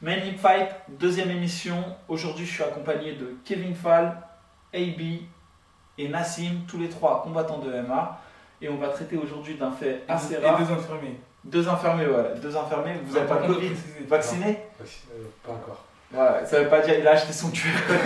Main Event Fight, deuxième émission. Aujourd'hui, je suis accompagné de Kevin Fall, AB et Nassim, tous les trois combattants de MMA. Et on va traiter aujourd'hui d'un fait assez rare. Et deux infirmiers. Deux infirmiers, ouais. Deux infirmiers. Vous n'avez pas le Covid? Vacciné? Pas encore. Voilà, ça veut pas dire qu'il a acheté son QR code.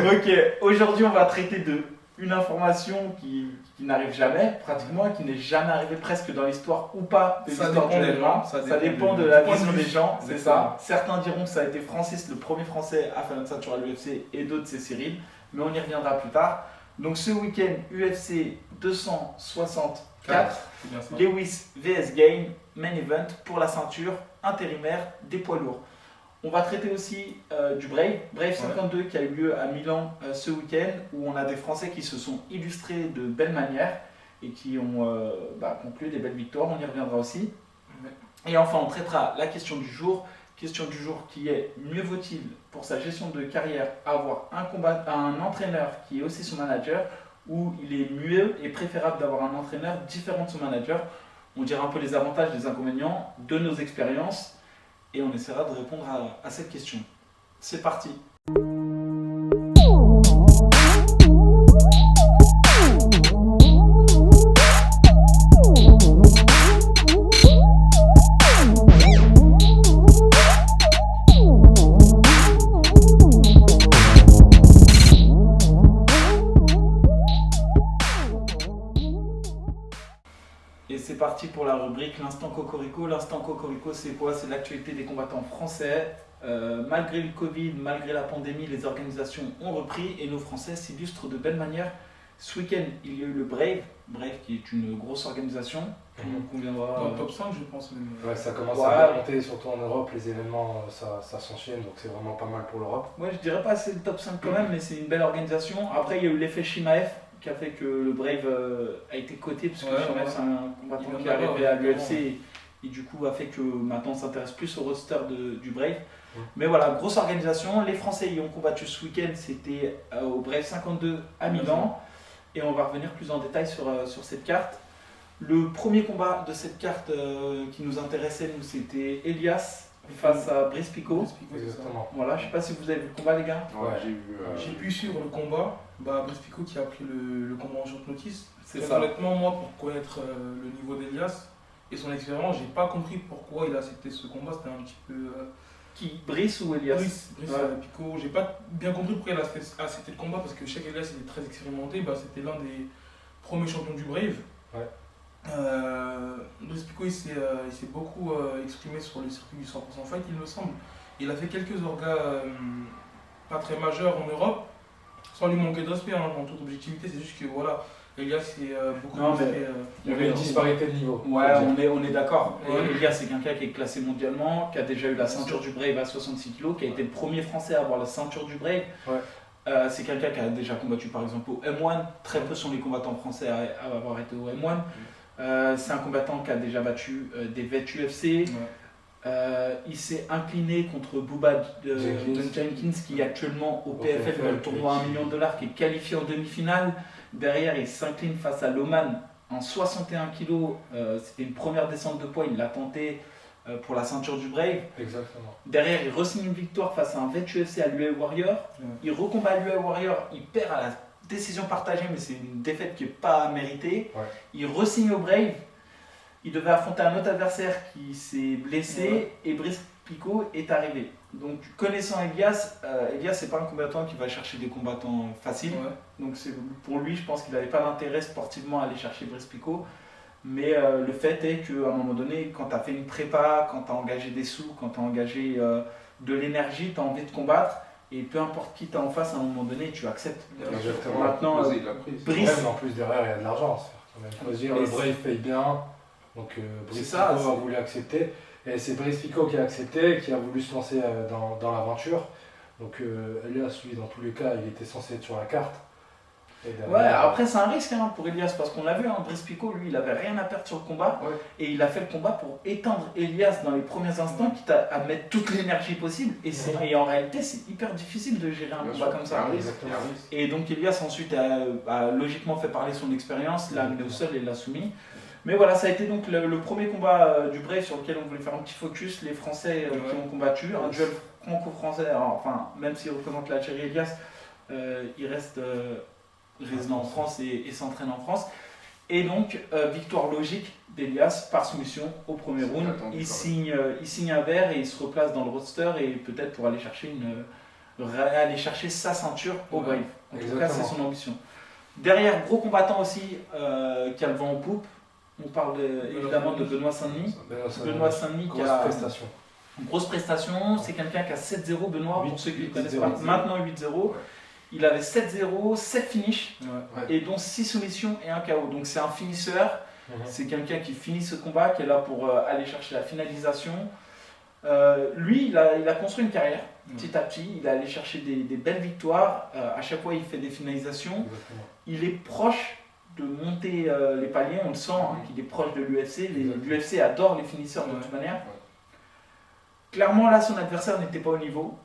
Ok, aujourd'hui, on va traiter de une information qui n'arrive jamais, pratiquement, et qui n'est jamais arrivée presque dans l'histoire ou pas de l'histoire du MMA. Ça dépend de la vision des gens, c'est ça. Certains diront que ça a été Francis, le premier français à faire une ceinture à l'UFC, et d'autres c'est Cyril, mais on y reviendra plus tard. Donc ce week-end, UFC 264, Lewis vs Game, main event pour la ceinture intérimaire des poids lourds. On va traiter aussi du Brave 52 qui a eu lieu à Milan ce week-end, où on a des Français qui se sont illustrés de belle manière et qui ont conclu des belles victoires, on y reviendra aussi. Et enfin on traitera la question du jour qui est: mieux vaut-il pour sa gestion de carrière avoir un entraîneur qui est aussi son manager, ou il est mieux et préférable d'avoir un entraîneur différent de son manager? On dira un peu les avantages et les inconvénients de nos expériences. Et on essaiera de répondre à cette question. C'est parti. Et c'est parti pour la rubrique l'instant Cocorico. L'instant Cocorico, c'est quoi? C'est l'actualité des combattants français. Malgré le Covid, malgré la pandémie, les organisations ont repris et nos Français s'illustrent de belle manière. Ce week-end, il y a eu le Brave qui est une grosse organisation. Donc on viendra dans le top 5, je pense même. Ouais, ça commence à bien monter, surtout en Europe, les événements, ça s'enchaîne, donc c'est vraiment pas mal pour l'Europe. Ouais, je dirais pas c'est le top 5 quand même, mais c'est une belle organisation. Après, il y a eu l'effet Shimaev qui a fait que le Brave a été coté, parce que Shimaev c'est un combattant qui est arrivé à l'UFC et du coup a fait que maintenant on s'intéresse plus au roster du Brave. Mais voilà, grosse organisation. Les Français y ont combattu ce week-end, c'était au Brave 52 à Milan. Et on va revenir plus en détail sur cette carte. Le premier combat de cette carte qui nous intéressait, nous, c'était Elias face à Brice Pico. Exactement. Voilà, je sais pas si vous avez vu le combat, les gars. Ouais, j'ai pu suivre le combat. Brice Pico qui a pris le combat en short notice. C'est ça. Honnêtement, moi, pour connaître le niveau d'Elias et son expérience, j'ai pas compris pourquoi il a accepté ce combat. C'était un petit peu. Qui, Brice ou Elias? Brice Pico. J'ai pas bien compris pourquoi il a accepté le combat, parce que je sais qu'Elias il est très expérimenté. C'était l'un des premiers champions du Brave. Ouais. Brice Pico il s'est beaucoup exprimé sur le circuit du 100% Fight, il me semble. Il a fait quelques orgas pas très majeurs en Europe, sans lui manquer de respect, en toute objectivité. C'est juste que voilà, Elias c'est beaucoup il y avait une disparité de niveau. Ouais, on est d'accord. Elias c'est quelqu'un qui est classé mondialement, qui a déjà eu la ceinture du Brave à 66 kg, qui a été le premier Français à avoir la ceinture du Brave. C'est quelqu'un qui a déjà combattu par exemple au M1. Très peu sont les combattants français à avoir été au M1. C'est un combattant qui a déjà battu des vets UFC. Il s'est incliné contre Bubba Jenkins qui est actuellement au PFL dans le tournoi $1 million, qui est qualifié en demi-finale. Derrière, il s'incline face à Loman en 61 kg. C'était une première descente de poids, il l'a tenté pour la ceinture du Brave. Exactement. Derrière, il re-signe une victoire face à un vet UFC à l'UA Warrior. Il recombat à l'UA Warrior, il perd à la décision partagée, mais c'est une défaite qui n'est pas méritée. Il re-signe au Brave. Il devait affronter un autre adversaire qui s'est blessé et Brice Pico est arrivé. Donc connaissant Elias, Elias c'est pas un combattant qui va chercher des combattants faciles. Donc pour lui, je pense qu'il n'avait pas d'intérêt sportivement à aller chercher Brice Pico. Mais le fait est qu'à un moment donné, quand tu as fait une prépa, quand tu as engagé des sous, quand tu as engagé de l'énergie, tu as envie de combattre. Et peu importe qui tu as en face, à un moment donné, tu acceptes. Exactement. Maintenant, Brice... en plus derrière, il y a de l'argent. Le Brave paye bien. Donc Brice Pico a voulu accepter. Et c'est Brice Pico qui a accepté, qui a voulu se lancer dans l'aventure. Donc Elias, lui, dans tous les cas, il était censé être sur la carte. Ouais, après c'est un risque pour Elias, parce qu'on l'a vu, Brice Pico, lui, il avait rien à perdre sur le combat. Et il a fait le combat pour éteindre Elias dans les premiers instants, quitte à mettre toute l'énergie possible. Et en réalité, c'est hyper difficile de gérer un combat comme ça. Et donc Elias ensuite a logiquement fait parler son expérience, l'a amené au sol et l'a soumis. Mais voilà, ça a été donc le premier combat du Brave sur lequel on voulait faire un petit focus. Les Français qui ont combattu, un duel franco-français, enfin, même s'il représente l'Algérie Elias, il reste résident en France et s'entraîne en France. Et donc, victoire logique d'Elias par soumission au premier round. Il signe un vert et il se replace dans le roster et peut-être pour aller chercher sa ceinture au Brave. En tout cas, c'est son ambition. Derrière, gros combattant aussi qui a le vent en poupe. On parle évidemment de Benoît Saint-Denis. Benoît Saint-Denis qui a une grosse prestation. C'est quelqu'un qui a 7-0, Benoît, pour ceux qui ne le connaissent pas. Maintenant 8-0. Il avait 7-0, 7 finishes, et dont 6 soumissions et un KO. Donc c'est un finisseur, c'est quelqu'un qui finit ce combat, qui est là pour aller chercher la finalisation. Lui, il a construit une carrière, petit à petit. Il est allé chercher des belles victoires. À chaque fois, il fait des finalisations. Exactement. Il est proche de monter les paliers, on le sent, qu'il est proche de l'UFC. L'UFC adore les finisseurs de toute manière. Clairement, là, son adversaire n'était pas au niveau.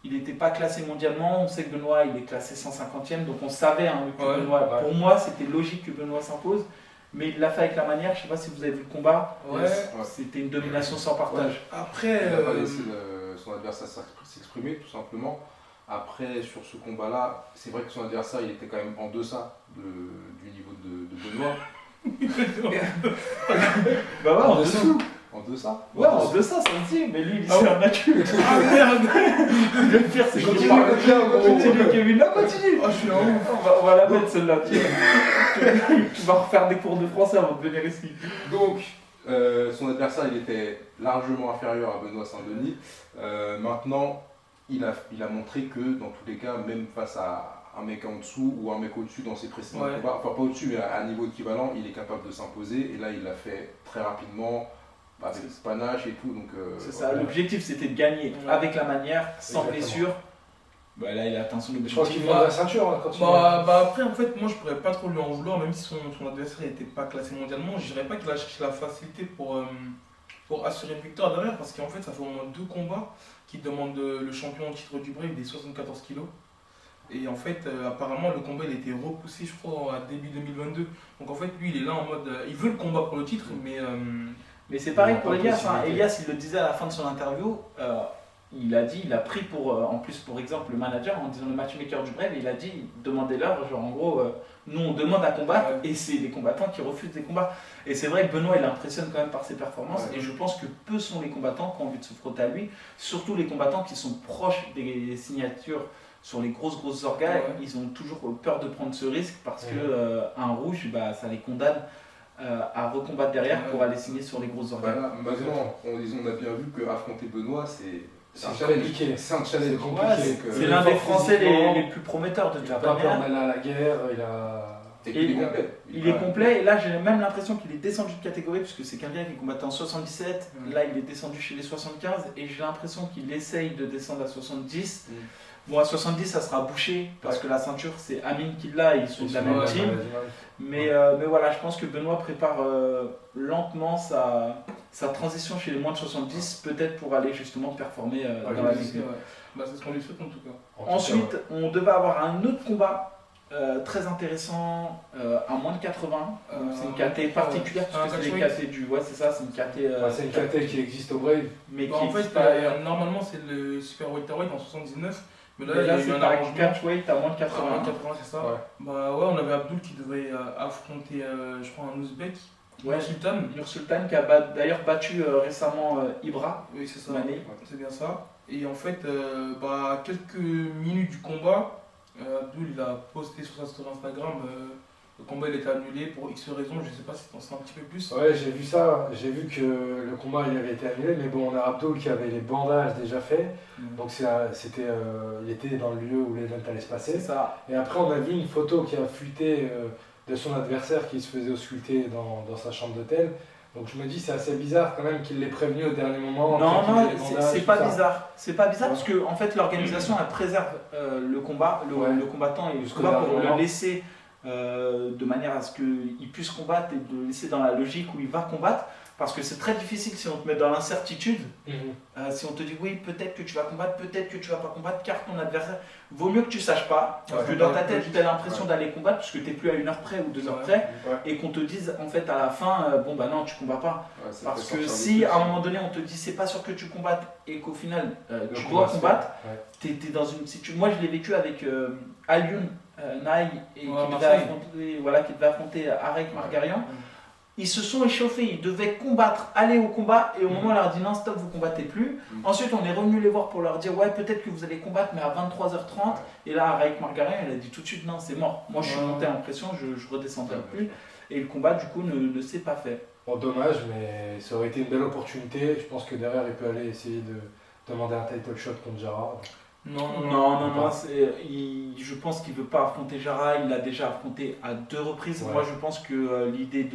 Il n'était pas classé mondialement. On sait que Benoît, il est classé 150e, donc on savait que Benoît. Pour moi, c'était logique que Benoît s'impose. Mais il l'a fait avec la manière. Je ne sais pas si vous avez vu le combat. C'était une domination sans partage. Après, il n'a pas laissé son adversaire s'exprimer, tout simplement. Après, sur ce combat-là, c'est vrai que son adversaire, il était quand même en deçà du niveau de Benoît. En dessous. En deçà. En deçà, ça me dit, mais lui, il s'est un adulte. Ah merde. Le pire, c'est que continue, Kevin. Non, continue. Je suis en ouf. On va la mettre celle-là. Tu vas refaire des cours de français avant de venir ici. Donc, son adversaire, il était largement inférieur à Benoît Saint-Denis. Maintenant, il a montré que, dans tous les cas, même face à un mec en dessous ou un mec au-dessus dans ses précédents combats, enfin pas au-dessus, mais à un niveau équivalent, il est capable de s'imposer. Et là, il l'a fait très rapidement. Avec panache et tout, donc c'est ça, l'objectif c'était de gagner avec la manière, sans blessure. Là il a atteint son objectif. Je crois qu'il voit la ceinture quand après en fait moi je pourrais pas trop lui en vouloir, même si son adversaire n'était pas classé mondialement. Je dirais pas qu'il a cherché la facilité pour assurer une victoire derrière, parce qu'en fait ça fait au moins 2 combats qui demandent le champion au titre du Brave des 74 kg. Et en fait, apparemment, le combat il a été repoussé, je crois, à début 2022. Donc en fait, lui, il est là en mode. Il veut le combat pour le titre, mais c'est pareil pour Elias. Elias, il le disait à la fin de son interview. Il a pris en plus pour exemple le manager en disant le matchmaker du Brave. Il a dit demandez-leur, genre en gros, nous on demande à combattre et c'est les combattants qui refusent des combats. Et c'est vrai que Benoît il impressionne quand même par ses performances et je pense que peu sont les combattants qui ont envie de se frotter à lui, surtout les combattants qui sont proches des signatures sur les grosses organes. Ils ont toujours peur de prendre ce risque parce que un rouge, ça les condamne à recombattre derrière pour aller signer sur les grosses organes. Maintenant, on a bien vu qu'affronter Benoît, c'est un challenge compliqué. C'est l'un des Français les plus prometteurs de toute manière. Il n'a pas peur d'aller à la guerre, il est complet. Et là, j'ai même l'impression qu'il est descendu de catégorie, puisque c'est quelqu'un qui combattait en 77. Là, il est descendu chez les 75. Et j'ai l'impression qu'il essaye de descendre à 70. Bon, à 70, ça sera bouché, parce que la ceinture, c'est Amine qui l'a, ils sont de la même team. Mais voilà, je pense que Benoît prépare lentement sa transition chez les moins de 70, peut-être pour aller justement performer dans la ligue. C'est ce qu'on lui souhaite en tout cas. Ensuite, on devait avoir un autre combat très intéressant à moins de 80. C'est une KT particulière, parce que c'est les KT du. Ouais, c'est ça, c'est une KT. C'est une KT qui existe au Brave. Mais en fait, normalement, c'est le Super Welterweight en 79. Mais là c'est un catchweight à moins de 80. Moins de 80, c'est ça. On avait Abdul qui devait affronter, je crois, un Ouzbek. Nursultan qui a d'ailleurs battu récemment Ibra. Oui, c'est ça. C'est bien ça. Et en fait, quelques minutes du combat, Abdul il a posté sur sa story Instagram. Le combat il était annulé pour X raisons, je ne sais pas si tu en sais un petit peu plus. Ouais, j'ai vu ça, j'ai vu que le combat il avait été annulé, mais bon, on a Abdul qui avait les bandages déjà faits, donc il était dans le lieu où l'event allait se passer. C'est ça. Et après, on a vu une photo qui a fuité de son adversaire qui se faisait ausculter dans sa chambre d'hôtel. Donc je me dis, c'est assez bizarre quand même qu'il l'ait prévenu au dernier moment. Non, c'est pas bizarre. C'est pas bizarre parce que en fait, l'organisation elle préserve le combat, le combattant et le combat pour le laisser. De manière à ce qu'il puisse combattre et de le laisser dans la logique où il va combattre. Parce que c'est très difficile si on te met dans l'incertitude, si on te dit oui, peut-être que tu vas combattre, peut-être que tu vas pas combattre, car ton adversaire, vaut mieux que tu saches pas, que dans ta tête tu as l'impression d'aller combattre, puisque tu n'es plus à 1 heure près ou 2 heures près, et qu'on te dise en fait à la fin, bon bah non, tu combats pas. Parce que si à un moment donné on te dit c'est pas sûr que tu combattes, et qu'au final tu dois combattre, tu es dans une situation. Moi je l'ai vécu avec Alioune Naï, qui devait affronter Arek Margarian. Ils se sont échauffés, ils devaient combattre, aller au combat, et au moment où on leur dit non, stop, vous combattez plus. Ensuite, on est revenu les voir pour leur dire ouais, peut-être que vous allez combattre, mais à 23h30. Et là, Arek Margarian, il a dit tout de suite non, c'est mort. Moi, je suis monté en pression, je redescendrai plus. Et le combat, du coup, ne s'est pas fait. Bon, dommage, mais ça aurait été une belle opportunité. Je pense que derrière, il peut aller essayer de demander un title shot contre Jara. Non, je pense qu'il ne veut pas affronter Jara, il l'a déjà affronté à 2 reprises. Moi je pense que l'idée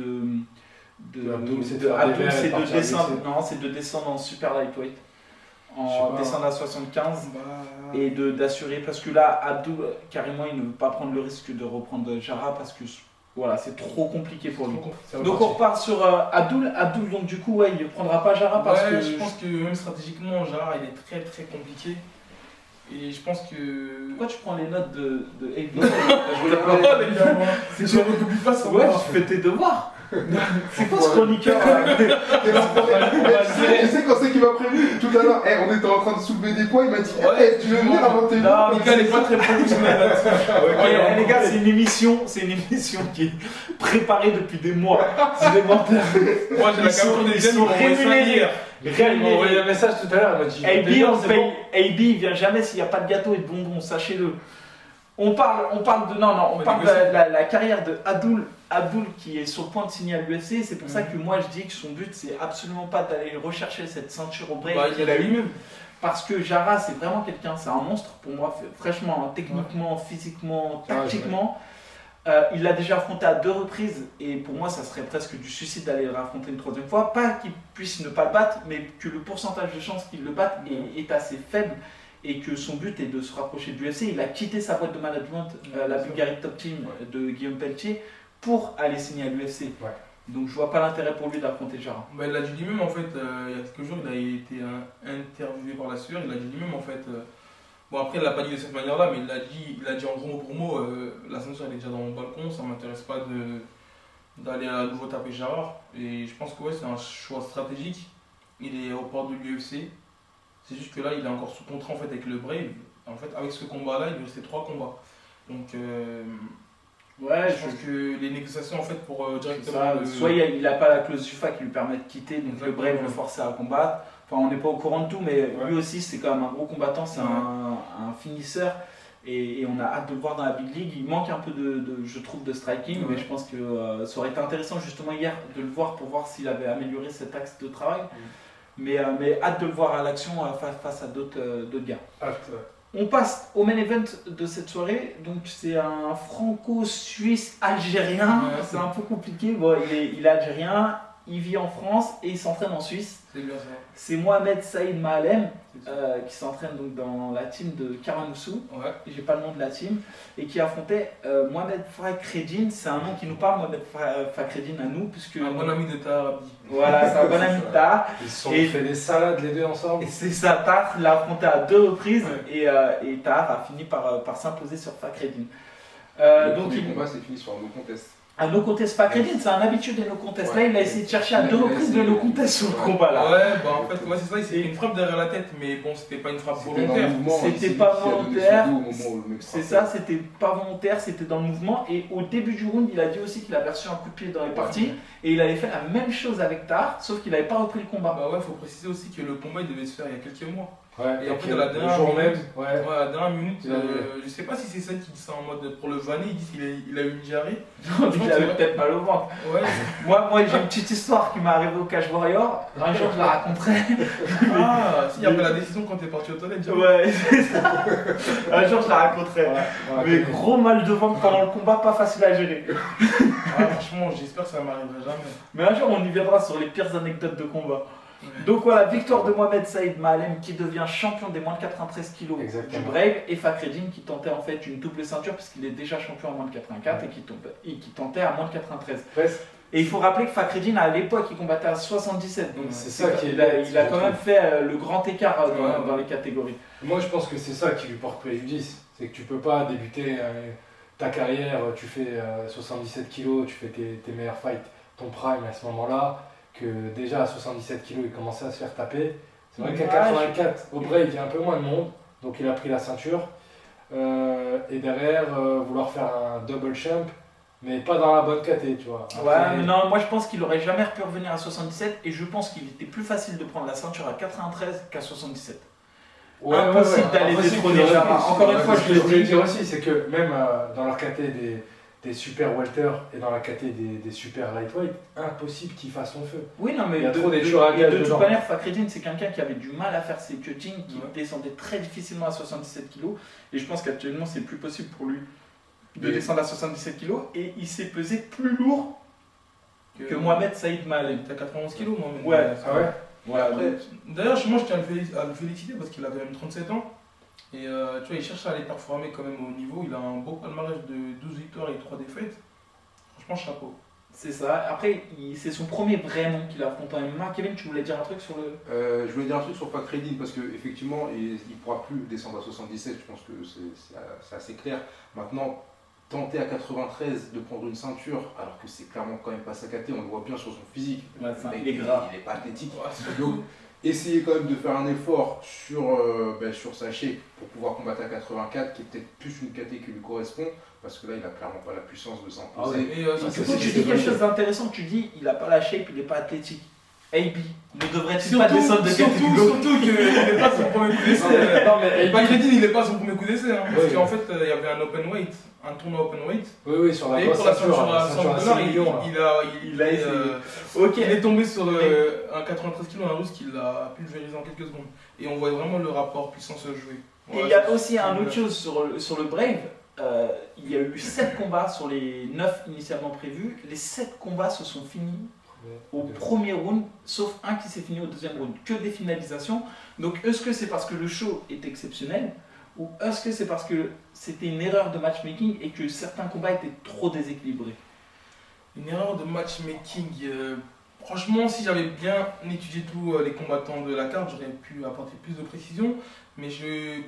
Abdul, c'est de descendre en super lightweight, descendre à 75 et d'assurer, parce que là Abdul carrément il ne veut pas prendre le risque de reprendre Jara parce que voilà, c'est trop compliqué pour lui. Donc on repart sur Abdul, donc du coup il ne prendra pas Jara parce que... Je pense que même stratégiquement Jara il est très très compliqué. Et je pense que... Pourquoi tu prends les notes de AB? Je voulais pas les gars, moi. Tu ne recopies pas ça. Ouais, tu fais tes devoirs. C'est quoi ce chroniqueur? Tu sais quand c'est qu'il m'a prévenu tout à l'heure, on était en train de soulever des poids, il m'a dit tu veux venir avant tes Non, Mika n'est pas très professionnel là-dessus. Les gars, c'est une émission qui est préparée depuis des mois. C'est des menteurs. Moi j'ai la capture des jeunes, Il m'a envoyé un message tout à l'heure, il m'a dit AB, il vient jamais s'il n'y a pas de gâteau et de bonbons, sachez-le. On parle de la carrière de Abdul qui est sur le point de signer à l'UFC. C'est pour ça que moi je dis que son but c'est absolument pas d'aller rechercher cette ceinture au break qu'il a eu. Parce que Jara c'est vraiment quelqu'un, c'est un monstre pour moi, fraîchement, techniquement, physiquement, tactiquement. Il l'a déjà affronté à 2 reprises et pour moi ça serait presque du suicide d'aller le affronter une 3e fois. Pas qu'il puisse ne pas le battre, mais que le pourcentage de chances qu'il le batte est assez faible. Et que son but est de se rapprocher de l'UFC. Il a quitté sa boîte de management, la Bulgarie Top Team de Guillaume Pelletier, pour aller signer à l'UFC. Donc je vois pas l'intérêt pour lui d'affronter Jara. Il l'a dit lui-même en fait, il y a quelques jours, il a été interviewé par la sueur, il a dit lui-même en fait, bon après il l'a pas dit de cette manière-là, mais il a dit en gros mot pour mot, la ceinture elle est déjà dans mon balcon, ça m'intéresse pas d'aller à nouveau taper Jara. Et je pense que c'est un choix stratégique, il est au port de l'UFC. C'est juste que là, il est encore sous contrat en fait, avec le Brave. En fait, avec ce combat-là, il lui restait 3 combats. Donc, je pense que les négociations en fait, pour directement. Soit il n'a pas la clause UFA qui lui permet de quitter, donc le Brave le forçait à combattre. Enfin, on n'est pas au courant de tout, mais lui aussi, c'est quand même un gros combattant, c'est un finisseur. Et on a hâte de le voir dans la Big League. Il manque un peu je trouve, de striking, mais je pense que ça aurait été intéressant justement hier de le voir pour voir s'il avait amélioré cet axe de travail. Mais hâte de le voir à l'action face à d'autres gars. On passe au main event de cette soirée. Donc c'est un franco-suisse algérien. C'est un peu compliqué. Bon, il est algérien, il vit en France et il s'entraîne en Suisse. C'est bien ça. C'est Mohamed Saïd Mahalem qui s'entraîne donc dans la team de Karamoussou. J'ai pas le nom de la team. Et qui affrontait Mohamed Fakhreddine. C'est un nom qui nous parle, Mohamed Fakhreddine à nous. Puisque un bon ami de Tahar Abdi. Voilà, c'est un bon ami de Tahar. Ils se sont fait des salades les deux ensemble. Et c'est ça, Tahar l'a affronté à 2 reprises. Et Tahar a fini par s'imposer sur Fakhreddine. Donc le combat s'est fini sur un no contest. Un no contest Fakhreddine, c'est un habitude des no contests. Là, il a essayé de chercher à 2 reprises le no contest sur le combat là. En fait, c'est ça, c'est une frappe derrière la tête, mais bon, c'était pas une frappe volontaire. C'était pas volontaire. C'est ça, c'était pas volontaire, c'était dans le mouvement. Et au début du round, il a dit aussi qu'il avait reçu un coup de pied dans les parties. Et il avait fait la même chose avec Tahar, sauf qu'il n'avait pas repris le combat. Faut préciser aussi que le combat il devait se faire il y a quelques mois. Et après, dans la dernière minute, même, je sais pas si c'est ça qui dit ça en mode pour le vanner, il dit qu'il a eu une diarrhée. Non, il avait peut-être mal au ventre. Moi j'ai une petite histoire qui m'est arrivée au Cage Warrior. Un jour je la raconterai. Si, après la décision quand t'es parti aux toilettes. Ouais, c'est ça. Un jour je la raconterai. Mais gros mal de ventre pendant le combat, pas facile à gérer. Franchement, j'espère que ça m'arrivera jamais. Mais un jour on y viendra sur les pires anecdotes de combat. Donc voilà, victoire de Mohamed Saïd Mahalem qui devient champion des moins de 93 kg du Brave, et Fakhreddine qui tentait en fait une double ceinture puisqu'il est déjà champion à moins de 84 et qui tentait à moins de 93. Et il faut rappeler que Fakhreddine, à l'époque, il combattait à 77. Donc c'est ça qui il a quand même fait le grand écart dans les catégories. Moi, je pense que c'est ça qui lui porte préjudice. C'est que tu peux pas débuter ta carrière, tu fais 77 kilos, tu fais tes meilleurs fights, ton prime à ce moment-là, que déjà à 77 kilos, il commençait à se faire taper. C'est vrai qu'à 84, au break, il y a un peu moins de monde, donc il a pris la ceinture. Et derrière, vouloir faire un double champ, mais pas dans la bonne caté, tu vois. Après, mais non, moi je pense qu'il aurait jamais pu revenir à 77 et je pense qu'il était plus facile de prendre la ceinture à 93 qu'à 77. Impossible d'aller détrôner Jara. Encore une fois, je voulais dire aussi, c'est que même dans leur caté des super welter et dans la caté des super lightweight, impossible qu'ils fassent son feu. Oui, non, mais il y a trop des tueurs à gages de toute manière, Fakhreddine, c'est quelqu'un qui avait du mal à faire ses cuttings, qui descendait très difficilement à 77 kg. Et je pense qu'actuellement, c'est plus possible pour lui de descendre à 77 kg. Et il s'est pesé plus lourd que Mohamed Saïd Mahalem. T'as 91 kg, Mohamed. Ouais. Ah ouais. Ouais, après, d'ailleurs, moi je tiens à le féliciter parce qu'il a quand même 37 ans. Et tu vois, il cherche à aller performer quand même au niveau. Il a un beau palmarès de 12 victoires et 3 défaites. Franchement, chapeau. C'est ça. Après, c'est son premier vrai nom qu'il affronte en MMA. Kevin, tu voulais dire un truc sur le. Je voulais dire un truc sur Fakhreddine parce qu'effectivement, il ne pourra plus descendre à 77. Je pense que c'est assez clair. Maintenant, tenter à 93 de prendre une ceinture, alors que c'est clairement quand même pas sa caté, on le voit bien sur son physique. Ouais, il est gras. Il n'est pas athlétique. Donc, essayer quand même de faire un effort sur sa shape pour pouvoir combattre à 84, qui est peut-être plus une caté qui lui correspond, parce que là, il n'a clairement pas la puissance de s'imposer. Tu dis quelque chose d'intéressant, tu dis il n'a pas la shape, il n'est pas athlétique. AB ne devrait-il pas descendre de catégorie? Surtout qu'il n'est pas son premier coup d'essai. Non, mais Fakhreddine, il n'est pas son premier coup d'essai. Parce qu'en fait, il y avait un open weight, un tournoi open weight. Oui, sur la et pour la ceinture à $100, il est tombé sur un 93 kg, un russe qui l'a pulvérisé en quelques secondes. Et on voit vraiment le rapport puissance jouée. Et il y a aussi un autre chose sur le Brave. Il y a eu 7 combats sur les 9 initialement prévus. Les 7 combats se sont finis au premier round, sauf un qui s'est fini au deuxième round. Que des finalisations. Donc est-ce que c'est parce que le show est exceptionnel ou est-ce que c'est parce que c'était une erreur de matchmaking et que certains combats étaient trop déséquilibrés? Une erreur de matchmaking. Franchement, si j'avais bien étudié tous les combattants de la carte, j'aurais pu apporter plus de précision. Mais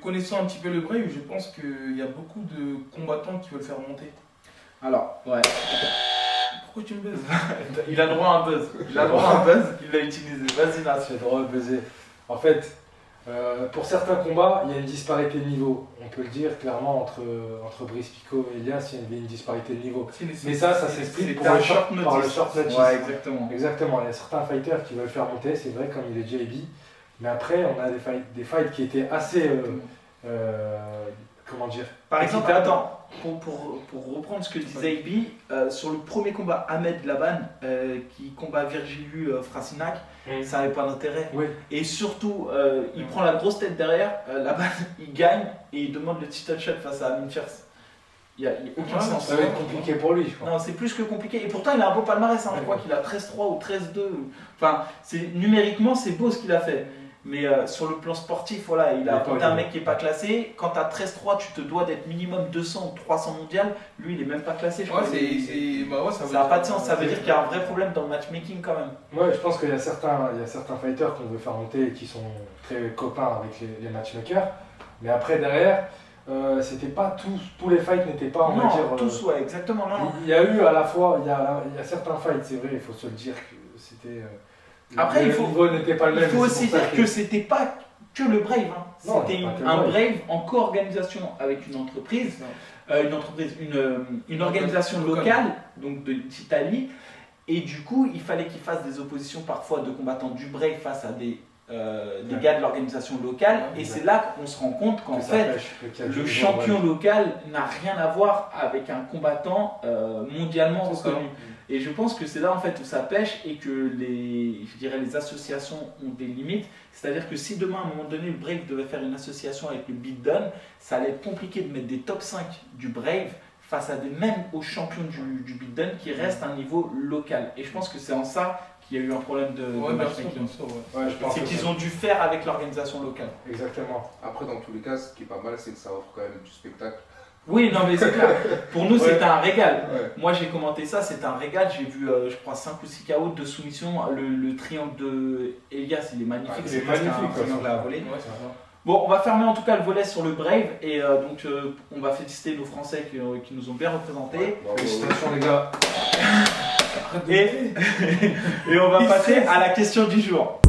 connaissant un petit peu le Brave, je pense qu'il y a beaucoup de combattants qui veulent faire monter. Alors, ouais. Pourquoi tu me baises? Il a droit à un buzz. Il a droit à un buzz, il l'a utilisé. Vas-y, Nas. J'ai le droit de buzzer. En fait, pour certains combats, il y a une disparité de niveau. On peut le dire clairement entre Brice Pico et Elias, il y avait une disparité de niveau. Mais ça s'explique par le short notice. Ouais, exactement. Exactement. Il y a certains fighters qui veulent faire monter, c'est vrai, comme il est JB. Mais après, on a des fights qui étaient assez. Comment dire? Par exemple, attends, pour reprendre ce que disait AB, sur le premier combat, Ahmed Laban, qui combat Virgiliu Frasinac, ça n'avait pas d'intérêt. Oui. Et surtout, il prend la grosse tête derrière, Laban, il gagne et il demande le title shot face à Amin Fierce. Il n'y a aucun sens. Ça va être compliqué pour lui, je crois. Non, c'est plus que compliqué. Et pourtant, il a un beau palmarès. Je crois qu'il a 13-3 ou 13-2. Enfin, numériquement, c'est beau ce qu'il a fait. Mais sur le plan sportif, voilà, il a affronté un mec qui n'est pas classé. Quand tu as 13-3, tu te dois d'être minimum 200 ou 300 mondial. Lui, il n'est même pas classé. Je crois. Ça n'a pas de sens. Ça veut dire qu'il y a un vrai problème dans le matchmaking quand même. Ouais, je pense qu'il y a certains fighters qu'on veut faire monter et qui sont très copains avec les matchmakers. Mais après, derrière, c'était pas tous les fights n'étaient pas, on va dire. Tous, ouais, exactement. Non. Il y a eu à la fois, il y a certains fights, c'est vrai, il faut se le dire que c'était. Après, le niveau n'était pas le même. Il faut aussi dire que c'était pas que le Brave. Hein. C'était un Brave en co-organisation avec une entreprise, une organisation locale, donc d'Italie. Et du coup, il fallait qu'ils fassent des oppositions parfois de combattants du Brave face à des gars de l'organisation locale. Et c'est là qu'on se rend compte qu'en fait, le champion local n'a rien à voir avec un combattant mondialement reconnu. Et je pense que c'est là en fait où ça pêche et que les associations ont des limites. C'est-à-dire que si demain à un moment donné le Brave devait faire une association avec le Beatdown, ça allait être compliqué de mettre des top 5 du Brave face à même aux champions du Beatdown qui restent à un niveau local. Et je pense que c'est en ça qu'il y a eu un problème de matchmaking. C'est qu'ils ont dû faire avec l'organisation locale. Exactement. Après, dans tous les cas, ce qui est pas mal, c'est que ça offre quand même du spectacle Oui, non, mais c'est clair. Pour nous, c'était un régal. Ouais. Moi, j'ai commenté ça, c'était un régal. J'ai vu, je crois, 5 ou 6 KO de soumission. Le triangle de Elias, il est magnifique. C'est magnifique, un triangle à voler. Ouais, c'est ça. Bon, on va fermer en tout cas le volet sur le Brave. Et donc, on va féliciter nos Français qui nous ont bien représentés. Ouais, bravo. Félicitations les gars. Et on va passer à la question du jour.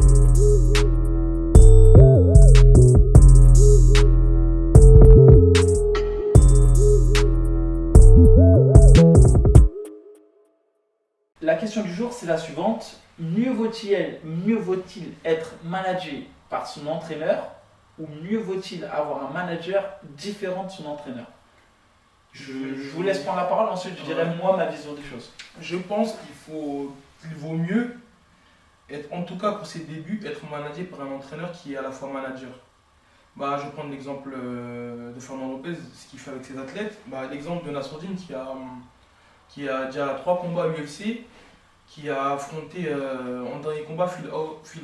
La question du jour, c'est la suivante. Mieux vaut-il être managé par son entraîneur ou mieux vaut-il avoir un manager différent de son entraîneur? Je vous laisse prendre la parole, ensuite je dirai moi ma vision des choses. Je pense qu'il vaut mieux être, en tout cas pour ses débuts, être managé par un entraîneur qui est à la fois manager. Je vais prendre l'exemple de Fernand Lopez, ce qu'il fait avec ses athlètes. L'exemple de Nassourdine qui a déjà 3 combats à l'UFC, qui a affronté en dernier combat Phil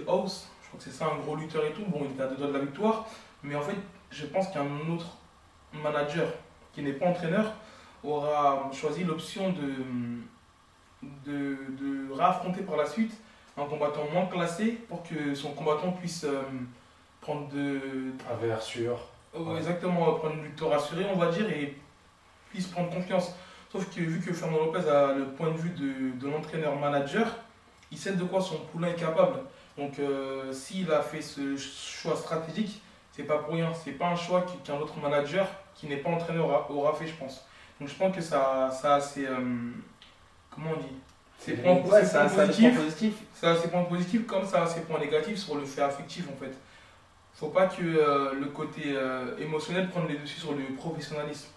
House. Je crois que c'est ça, un gros lutteur et tout. Bon, il était à 2 doigts de la victoire. Mais en fait, je pense qu'un autre manager qui n'est pas entraîneur aura choisi l'option de réaffronter par la suite un combattant moins classé pour que son combattant puisse prendre Un verre sûr. exactement, prendre une victoire assurée, on va dire, et puisse prendre confiance. Sauf que vu que Fernand Lopez a le point de vue de l'entraîneur-manager, il sait de quoi son poulain est capable. Donc s'il a fait ce choix stratégique, c'est pas pour rien. C'est pas un choix qu'un autre manager qui n'est pas entraîneur aura fait, je pense. Donc je pense que ça a ses... comment on dit? Ses points positifs. Ça a ses points positifs comme ça a ses points négatifs sur le fait affectif en fait. Faut pas que le côté émotionnel prenne les dessus sur le professionnalisme.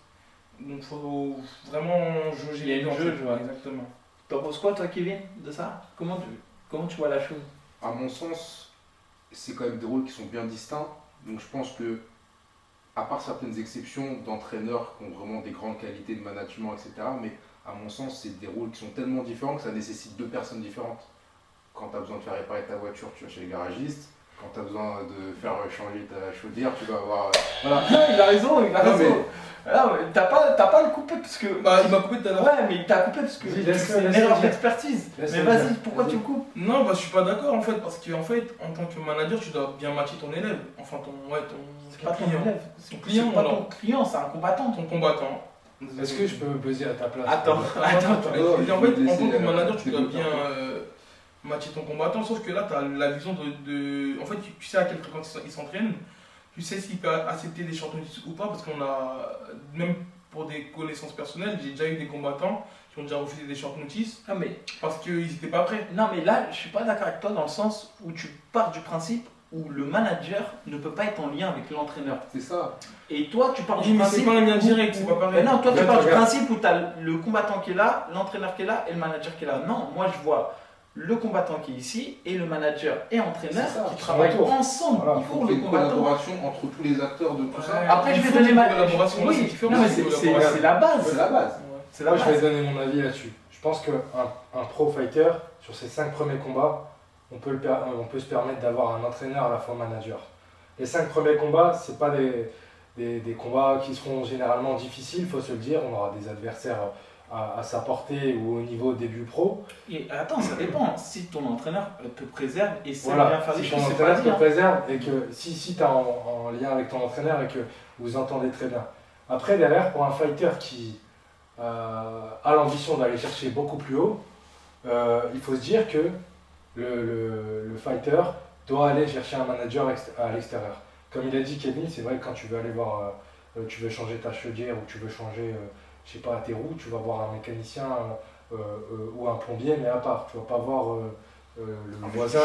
Donc faut vraiment jauger les deux. Exactement. T'en penses quoi toi Kevin de ça? Comment tu vois la chose? À mon sens, c'est quand même des rôles qui sont bien distincts. Donc je pense que, à part certaines exceptions d'entraîneurs qui ont vraiment des grandes qualités de management, etc., mais à mon sens, c'est des rôles qui sont tellement différents que ça nécessite 2 personnes différentes. Quand tu as besoin de faire réparer ta voiture, tu vas chez les garagistes. Quand tu as besoin de faire changer ta chaudière, tu vas avoir... Voilà. Il a raison. Non, mais t'as pas le coupé parce que... il m'a coupé tout à l'heure. Ouais, mais il t'a coupé parce que c'est une erreur d'expertise. Mais vas-y, pourquoi tu me coupes? Non, je suis pas d'accord en fait, parce que en tant que manager, tu dois bien matcher ton élève. Enfin, c'est pas ton élève. Ton client, c'est pas ton client, c'est un combattant. Ton combattant. Est-ce que je peux me poser à ta place? Attends. En fait, en tant que manager, tu dois bien matcher ton combattant, sauf que là, tu as la vision de... En fait, tu sais à quelle fréquence il s'entraîne, tu sais s'il peut accepter des short notice ou pas, parce qu'on a, même pour des connaissances personnelles, j'ai déjà eu des combattants qui ont déjà refusé des short notice parce qu'ils n'étaient pas prêts. Non, mais là, je suis pas d'accord avec toi dans le sens où tu pars du principe où le manager ne peut pas être en lien avec l'entraîneur. C'est ça. Et toi, tu pars du mais principe. c'est pas un lien direct, c'est pas pareil. Non, toi, tu pars du principe où tu as le combattant qui est là, l'entraîneur qui est là et le manager qui est là. Non, moi, je vois le combattant qui est ici et le manager et entraîneur qui travaillent ensemble. Voilà, il faut une collaboration entre tous les acteurs de tout ça. Après, je vais donner ma collaboration. Oui, c'est la base. C'est la base. Moi, je vais donner mon avis là-dessus. Je pense qu'un pro fighter, sur ses 5 premiers combats, on peut se permettre d'avoir un entraîneur à la fois manager. Les 5 premiers combats, c'est pas des combats qui seront généralement difficiles, il faut se le dire. On aura des adversaires à sa portée ou au niveau début pro. Et attends, ça dépend. Si ton entraîneur te préserve et sait voilà, bien faire des si choses, ton entraîneur te préserve et que si tu es en lien avec ton entraîneur et que vous entendez très bien. Après, derrière, pour un fighter qui a l'ambition d'aller chercher beaucoup plus haut, il faut se dire que le fighter doit aller chercher un manager à l'extérieur. Comme il a dit Kevin, c'est vrai que quand tu veux aller voir, tu veux changer ta chaudière ou tu veux changer, je sais pas, tes roues, tu vas voir un mécanicien ou un plombier, mais à part. Tu vas pas voir le voisin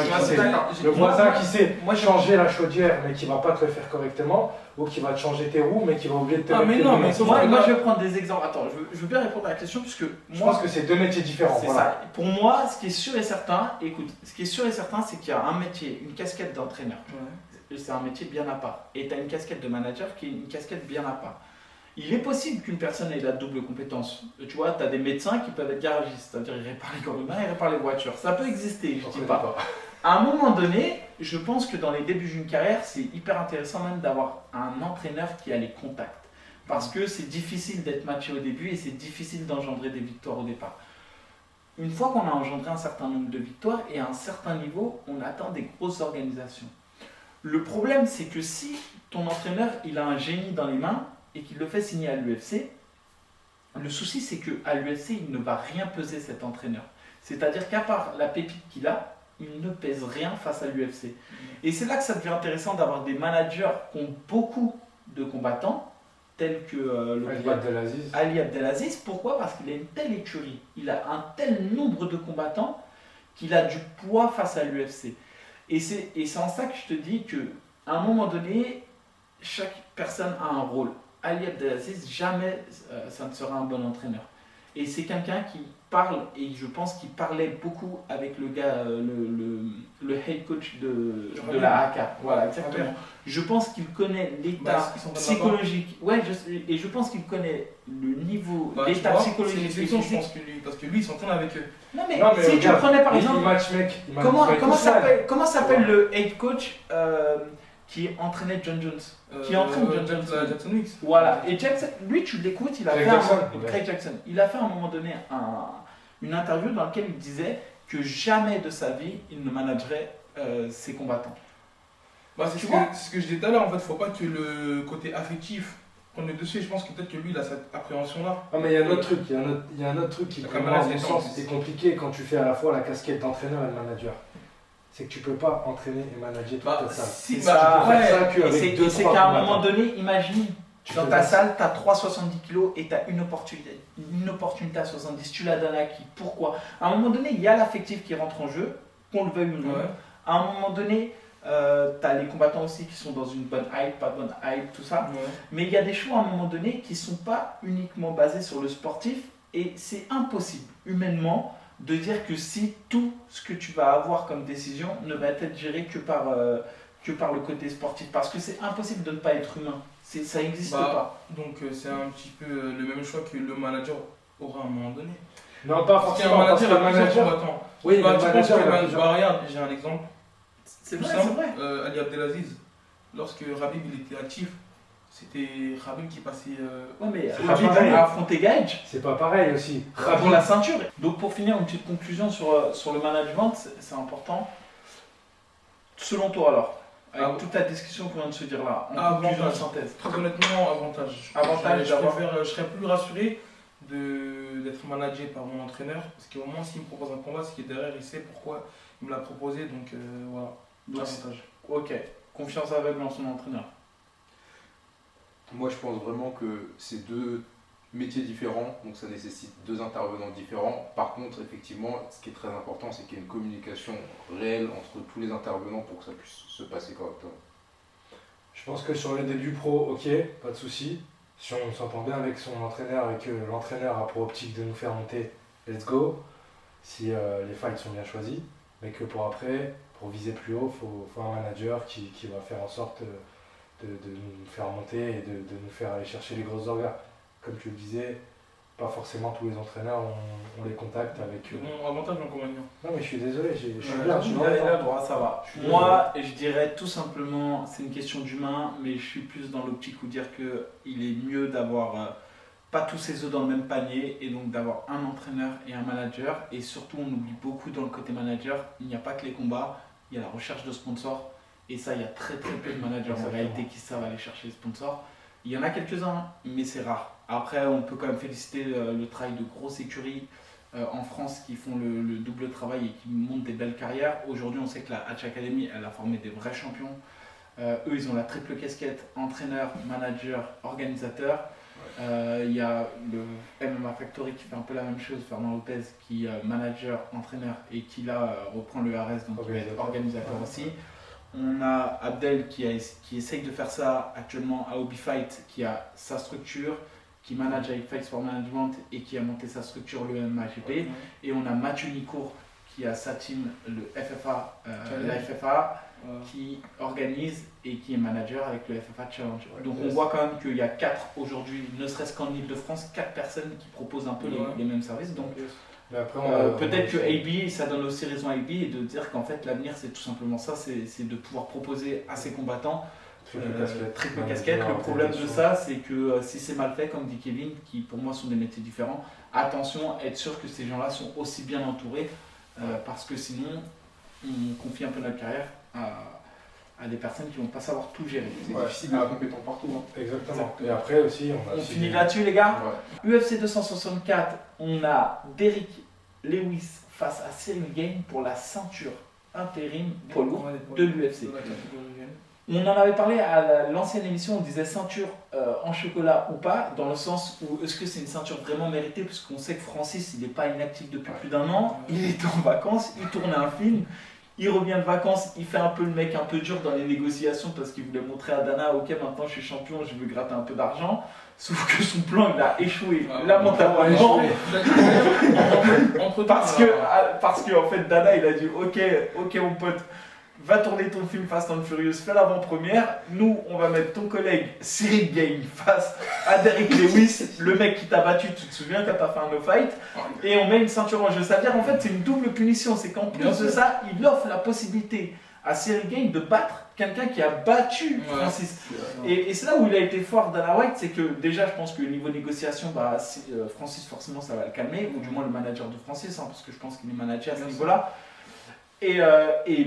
qui sait changer la chaudière mais qui va pas te le faire correctement, ou qui va te changer tes roues mais qui va oublier de te mettre moi je vais prendre des exemples. Attends, je veux bien répondre à la question puisque je pense que c'est 2 métiers différents. C'est ça. Pour moi, ce qui est sûr et certain, c'est qu'il y a un métier, une casquette d'entraîneur. Ouais. C'est un métier bien à part. Et tu as une casquette de manager qui est une casquette bien à part. Il est possible qu'une personne ait la double compétence. Tu vois, tu as des médecins qui peuvent être garagistes, c'est-à-dire ils réparent les corps humains, ils réparent les voitures. Ça peut exister, je ne dis pas. À un moment donné, je pense que dans les débuts d'une carrière, c'est hyper intéressant même d'avoir un entraîneur qui a les contacts. Parce que c'est difficile d'être matché au début et c'est difficile d'engendrer des victoires au départ. Une fois qu'on a engendré un certain nombre de victoires et à un certain niveau, on atteint des grosses organisations. Le problème, c'est que si ton entraîneur il a un génie dans les mains et qu'il le fait signer à l'UFC, le souci c'est qu'à l'UFC, il ne va rien peser cet entraîneur. C'est-à-dire qu'à part la pépite qu'il a, il ne pèse rien face à l'UFC. Et c'est là que ça devient intéressant d'avoir des managers qui ont beaucoup de combattants, tels que Ali Abdelaziz. Pourquoi ? Parce qu'il a une telle écurie, il a un tel nombre de combattants qu'il a du poids face à l'UFC. Et c'est en ça que je te dis qu'à un moment donné, chaque personne a un rôle. Ali Abdelaziz, jamais ça ne sera un bon entraîneur. Et c'est quelqu'un qui parle, et je pense qu'il parlait beaucoup avec le gars, le head coach de la AK. Voilà, exactement. Je pense qu'il connaît l'état psychologique. Ouais, et je pense qu'il connaît le niveau d'état psychologique. C'est une je pense que parce que lui, il s'entraîne avec eux. Non, mais si tu prenais par exemple. Comment s'appelle le head coach qui entraînait John Jones, qui entraîne John Jones, Jackson Wicks. Voilà. Et Jackson, lui, tu l'écoutes, il a fait Craig Jackson. Il a fait à un moment donné une interview dans laquelle il disait que jamais de sa vie il ne managerait ses combattants. C'est ce que je disais tout à l'heure. En fait, faut pas que le côté affectif prenne le dessus. Je pense que peut-être que lui, il a cette appréhension-là. Ah, mais il y a un autre truc. Il y a un autre truc qui, à mon sens, est compliqué quand tu fais à la fois la casquette d'entraîneur et de manager. C'est que tu peux pas entraîner et manager toute ta salle. C'est qu'à un moment donné, imagine, dans ta salle, tu as 370 kg et tu as une opportunité à 70, tu la donnes à qui ? Pourquoi ? À un moment donné, il y a l'affectif qui rentre en jeu, qu'on le veuille ou non. Ouais. À un moment donné, tu as les combattants aussi qui sont dans une bonne hype, pas bonne hype, tout ça. Ouais. Mais il y a des choix à un moment donné qui ne sont pas uniquement basés sur le sportif et c'est impossible, humainement, de dire que si tout ce que tu vas avoir comme décision ne va être géré que par le côté sportif, parce que c'est impossible de ne pas être humain, ça n'existe pas. Donc c'est un petit peu le même choix que le manager aura à un moment donné. Non, pas forcément, parce que le manager... Oui, le manager... Regarde, j'ai un exemple. C'est vrai. Ali Abdelaziz, lorsque Khabib il était actif, c'était Khabib qui passait. Ouais, mais Khabib a affronté Gaethje. C'est pas pareil aussi. Pour la ceinture. Donc, pour finir, une petite conclusion sur le management, c'est important. Selon toi, alors, avec toute la discussion qu'on vient de se dire là, en conclusion de synthèse. Très honnêtement, avantage. Je serais plus rassuré d'être managé par mon entraîneur, parce qu'au moins, s'il me propose un combat, c'est qu'il est derrière, il sait pourquoi il me l'a proposé, donc voilà. Avantage. Ok, confiance aveugle en son entraîneur. Moi, je pense vraiment que c'est deux métiers différents, donc ça nécessite deux intervenants différents. Par contre, effectivement, ce qui est très important, c'est qu'il y ait une communication réelle entre tous les intervenants pour que ça puisse se passer correctement. Je pense que sur les débuts pro, ok, pas de souci. Si on s'entend bien avec son entraîneur et que l'entraîneur a pour optique de nous faire monter, let's go. Si les fights sont bien choisis, mais que pour après, pour viser plus haut, il faut un manager qui va faire en sorte de nous faire monter et de nous faire aller chercher les grosses orgas. Comme tu le disais, pas forcément tous les entraîneurs ont les contacts avec eux. Mon avantage, mon inconvénient. Non mais je suis désolé, je suis bien, ça va. Moi, je dirais tout simplement, c'est une question d'humain, mais je suis plus dans l'optique où dire qu'il est mieux d'avoir pas tous ses œufs dans le même panier et donc d'avoir un entraîneur et un manager. Et surtout, on oublie beaucoup dans le côté manager, il n'y a pas que les combats, il y a la recherche de sponsors. Et ça, il y a très peu de managers en réalité qui savent aller chercher les sponsors. Il y en a quelques-uns, mais c'est rare. Après, on peut quand même féliciter le travail de grosses écuries en France qui font le double travail et qui montent des belles carrières. Aujourd'hui, on sait que la Hatch Academy, elle a formé des vrais champions. Eux, ils ont la triple casquette, entraîneur, manager, organisateur. Il y a le MMA Factory qui fait un peu la même chose, Fernand Lopez, qui est manager, entraîneur et qui là reprend le RS, donc qui va être organisateur aussi. On a Abdel qui essaye de faire ça actuellement à Hobby Fight, qui a sa structure, qui manage avec Fights for Management et qui a monté sa structure, le MMAGP. Et on a Mathieu Nicourt qui a sa team, le FFA, la FFA, qui organise et qui est manager avec le FFA Challenge. Donc on voit quand même qu'il y a 4 aujourd'hui, ne serait-ce qu'en Ile-de-France, 4 personnes qui proposent un peu les mêmes services. Donc peut-être que AB, ça donne aussi raison à AB et de dire qu'en fait l'avenir c'est tout simplement ça, c'est de pouvoir proposer à ses combattants triple casquette. Le problème de ça, c'est que si c'est mal fait, comme dit Kevin, qui pour moi sont des métiers différents, attention à être sûr que ces gens-là sont aussi bien entourés, parce que sinon, on confie un peu notre carrière à des personnes qui vont pas savoir tout gérer. C'est difficile d'avoir compétent partout. Exactement. Et après aussi, on finit là-dessus, les gars. UFC 264, on a Derrick Lewis face à Cyril Gane pour la ceinture intérim poids lourd de l'UFC. On en avait parlé à l'ancienne émission, on disait ceinture en chocolat ou pas, dans le sens où est-ce que c'est une ceinture vraiment méritée, puisqu'on sait que Francis, il n'est pas inactif depuis plus d'1 an, il est en vacances, il tourne un film, il revient de vacances, il fait un peu le mec un peu dur dans les négociations parce qu'il voulait montrer à Dana, ok maintenant je suis champion, je veux gratter un peu d'argent, sauf que son plan il a échoué lamentablement. Parce que en fait Dana il a dit ok mon pote, va tourner ton film Fast and Furious, fais l'avant-première. Nous, on va mettre ton collègue Cyril Gane face à Derrick Lewis, le mec qui t'a battu, tu te souviens quand t'as fait un no-fight, et on met une ceinture en jeu. Ça veut dire en fait c'est une double punition, c'est qu'en plus de ça, il offre la possibilité à Cyril Gane de battre quelqu'un qui a battu Francis. Et c'est là où il a été fort Dana White, c'est que déjà je pense que niveau négociation, Francis forcément ça va le calmer, ou du moins le manager de Francis, parce que je pense qu'il est manager à ce niveau-là. Et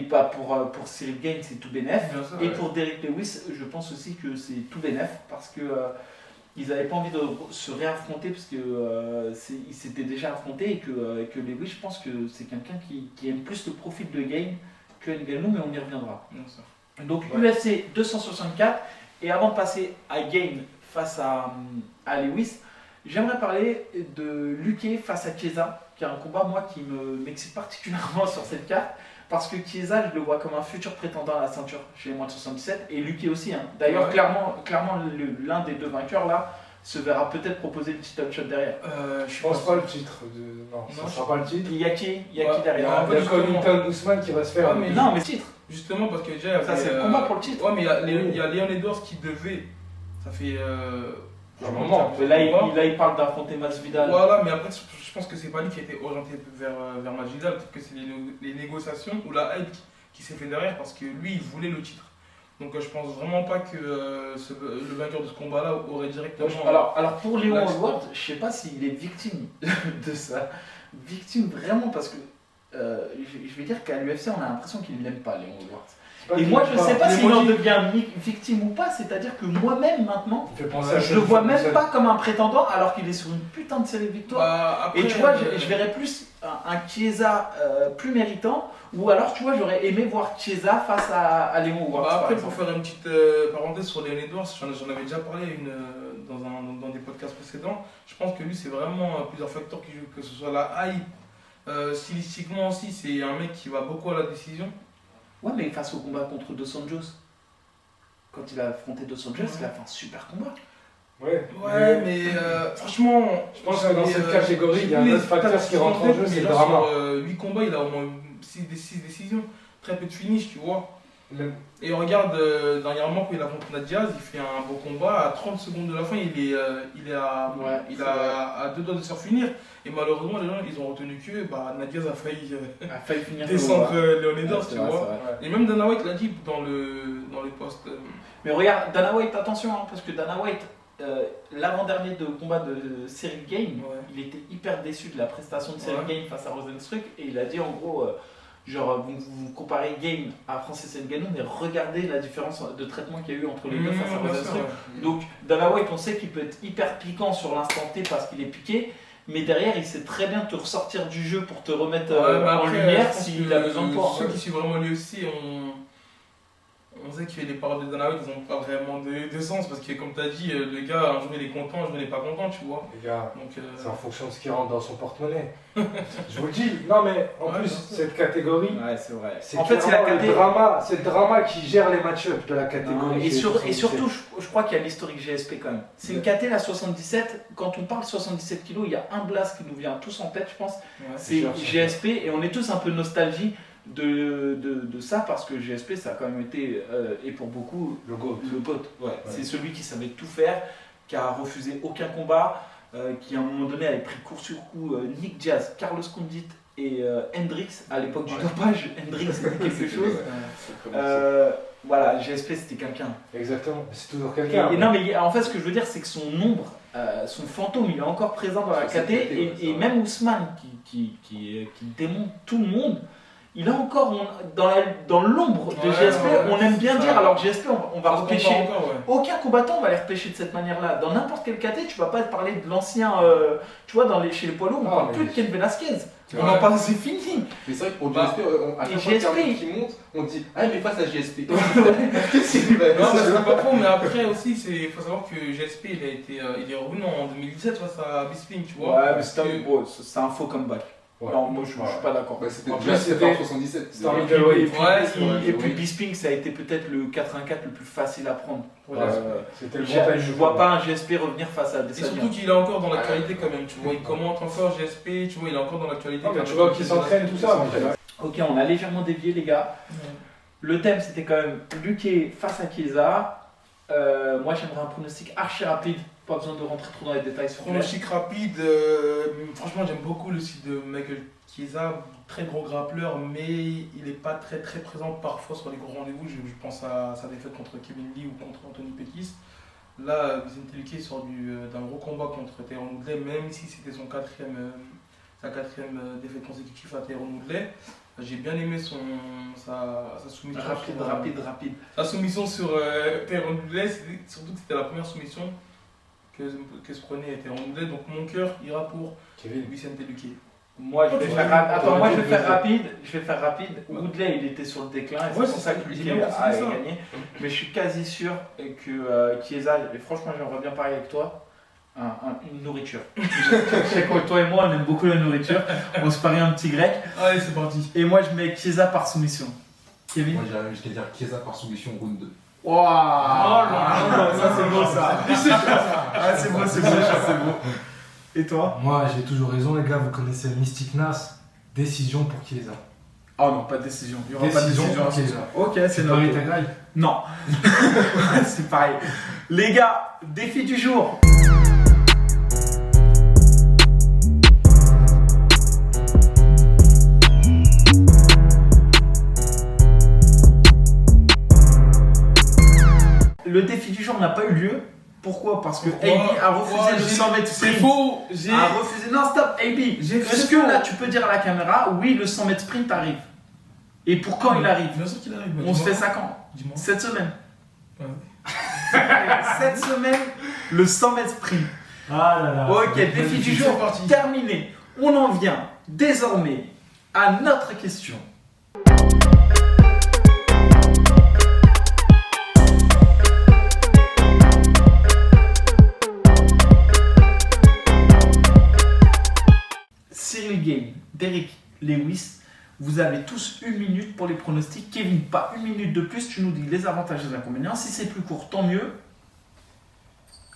pour Cyril Gane, c'est tout bénef. Et pour Derrick Lewis, je pense aussi que c'est tout bénef parce que ils n'avaient pas envie de se réaffronter parce qu'ils s'étaient déjà affrontés et que Lewis, je pense que c'est quelqu'un qui aime plus le profil de Gane que Ngannou, mais on y reviendra. Donc UFC 264. Et avant de passer à Gane face à Lewis, j'aimerais parler de Luque face à Chiesa, qui est un combat moi qui m'excite particulièrement sur cette carte, parce que Chiesa je le vois comme un futur prétendant à la ceinture chez les moins de 77, et Luque aussi. D'ailleurs clairement l'un des deux vainqueurs là se verra peut-être proposer le title shot derrière. Je pense pas le titre. Non, ça sera pas le titre. Il y a qui derrière? Il y a Covington Usman qui va se faire. Non mais titre. Justement parce que déjà ça c'est le combat pour le titre. Ouais mais il y a Leon Edwards qui devait. Ça fait un moment. Là il parle d'affronter Masvidal. Voilà, mais après je pense que c'est pas lui qui a été orienté vers Masvidal, peut-être que c'est les négociations ou la hype qui s'est fait derrière parce que lui il voulait le titre. Donc je pense vraiment pas que le vainqueur de ce combat-là aurait directement. Alors pour Leon Edwards, je sais pas s'il est victime de ça. Victime vraiment parce que je vais dire qu'à l'UFC on a l'impression qu'il n'aime pas Leon Edwards. Et moi je sais pas s'il en devient victime ou pas, c'est-à-dire que moi-même maintenant, je le vois même pas comme un prétendant alors qu'il est sur une putain de série de victoires. Et tu vois, je verrais plus un Chiesa plus méritant, ou alors tu vois, j'aurais aimé voir Chiesa face à Leon Edwards. Après, pour faire une petite parenthèse sur Leon Edwards, j'en avais déjà parlé dans des podcasts précédents. Je pense que lui, c'est vraiment plusieurs facteurs qui jouent, que ce soit la hype, stylistiquement aussi, c'est un mec qui va beaucoup à la décision. Ouais, mais face au combat contre Dos Anjos, quand il a affronté Dos Anjos, il a fait un super combat. Ouais, mais franchement, je pense que dans cette catégorie, il y a un autre facteur qui rentre en jeu, c'est le drama. Sur 8 combats, il a au moins 6 décisions, très peu de finish, tu vois. Et regarde, dernièrement, quand il affronte Nadiaz, il fait un beau combat, à 30 secondes de la fin, il est à 2 doigts de se faire finir. Et malheureusement, les gens, ils ont retenu que Nadiaz a failli finir descendre Leon Edwards, tu vois. Et même Dana White l'a dit dans les posts. Mais regarde, Dana White, attention, parce que Dana White, l'avant-dernier de combat de Cyril Gane, il était hyper déçu de la prestation de Cyril Gane face à Rozenstruik, et il a dit en gros, vous comparez Gane à Francis Ngannou, mais regardez la différence de traitement qu'il y a eu entre les deux face à Rozenstruik. Donc Dana White, on sait qu'il peut être hyper piquant sur l'instant T parce qu'il est piqué, mais derrière il sait très bien te ressortir du jeu pour te remettre en lumière s'il a besoin de toi. Ceux qui suivent vraiment l'UFC, on sait que les paroles de Dana White n'ont pas vraiment de sens parce que comme tu as dit, le gars un jour il est content, un jour il n'est pas content, tu vois. Les gars, c'est en fonction de ce qui rentre dans son porte-monnaie. Je vous le dis, non mais en plus cette catégorie, c'est vrai. C'est en fait c'est le drama qui gère les match-ups de la catégorie. Et surtout, je crois qu'il y a l'historique GSP quand même. C'est une caté la 77, quand on parle 77 kg, il y a un blast qui nous vient tous en tête je pense, c'est GSP et on est tous un peu nostalgie de ça parce que GSP ça a quand même été et pour beaucoup le GOAT. C'est celui qui savait tout faire, qui a refusé aucun combat, qui à un moment donné avait pris court sur coup Nick Diaz, Carlos Condit et Hendrix à l'époque du dopage. Hendrix c'était quelque chose. Voilà, GSP c'était quelqu'un. Exactement, c'est toujours quelqu'un. Et non, mais en fait, ce que je veux dire, c'est que son ombre, son fantôme, il est encore présent dans la KT. Et même Ousmane, qui démonte tout le monde, il est encore dans l'ombre de GSP. On aime bien dire, alors GSP, on va repêcher. Aucun combattant va les repêcher de cette manière-là. Dans n'importe quel KT, tu vas pas parler de l'ancien. Tu vois, chez les poids lourds, on parle plus de Ken Velasquez. On en parle, c'est fini. Mais c'est vrai que pour GSP, à chaque fois qu'il y a un mec qui monte, on dit ah, mais face à GSP. Non, c'est pas faux, mais après aussi, il faut savoir que GSP il est revenu en 2017 face à Bisping, tu vois. Ouais, mais c'est un faux comeback. Ouais. Non, moi je suis pas d'accord. C'était en 77. C'était en middleweight. Et puis Bisping, ça a été peut-être le 84 le plus facile à prendre. C'était le je vois pas un GSP revenir face à Adesanya. Et surtout qu'il est encore dans l'actualité quand même, tu vois, il commente encore GSP, tu vois, il est encore dans l'actualité. Tu vois qu'il s'entraîne tout ça. Ok, on a légèrement dévié les gars. Le thème c'était quand même Luque face à Chiesa. Moi j'aimerais un pronostic archi rapide. Pas besoin de rentrer trop dans les détails. Pronostic rapide, franchement j'aime beaucoup le style de Michael Chiesa, très gros grappleur, mais il n'est pas très présent parfois sur les gros rendez-vous. Je pense à sa défaite contre Kevin Lee ou contre Anthony Pettis. Là, Vicente Luque sort d'un gros combat contre Tyron Woodley, même si c'était sa quatrième défaite consécutive à Tyron Woodley. J'ai bien aimé sa soumission. Rapide. Sa soumission sur Tyron Woodley, surtout que c'était la première soumission que se prenait Tyron Woodley, donc mon cœur ira pour Vicente Luque. Moi je vais faire rapide. Woodley il était sur le déclin et c'est pour ça que Luque a gagné. Mais je suis quasi sûr que Chiesa, et franchement j'aimerais bien parler avec toi, une nourriture. Je sais que toi et moi on aime beaucoup la nourriture, on se parie un petit grec. Allez c'est parti. Et moi je mets Chiesa par soumission. Kevin? Moi j'irais jusqu'à dire Chiesa par soumission round 2. Waouh, ça c'est beau ça. C'est beau. Et toi? Moi j'ai toujours raison les gars, vous connaissez le Mystic Nas, décision pour Chiesa. Oh non, pas de décision. Il y aura pas de décision pour Chiesa. Ok, c'est pareil ta graille? Non. C'est pareil. Les gars, défi du jour. Le défi du jour n'a pas eu lieu. Pourquoi? Parce que AB a refusé le 100 mètres sprint. C'est faux. A refusé. Non, stop, AB. Est-ce que là tu peux dire à la caméra, oui, le 100 mètres sprint arrive? Et pour quand il arrive? Bien sûr qu'il arrive. On se fait ça quand? Dis-moi. Cette semaine. Ouais. Cette semaine, le 100 mètres sprint. Ah là là. Ok, défi du jour terminé. On en vient désormais à notre question. Cyril Gane, Derrick Lewis, vous avez tous 1 minute pour les pronostics. Kevin, pas 1 minute de plus, tu nous dis les avantages et les inconvénients. Si c'est plus court, tant mieux.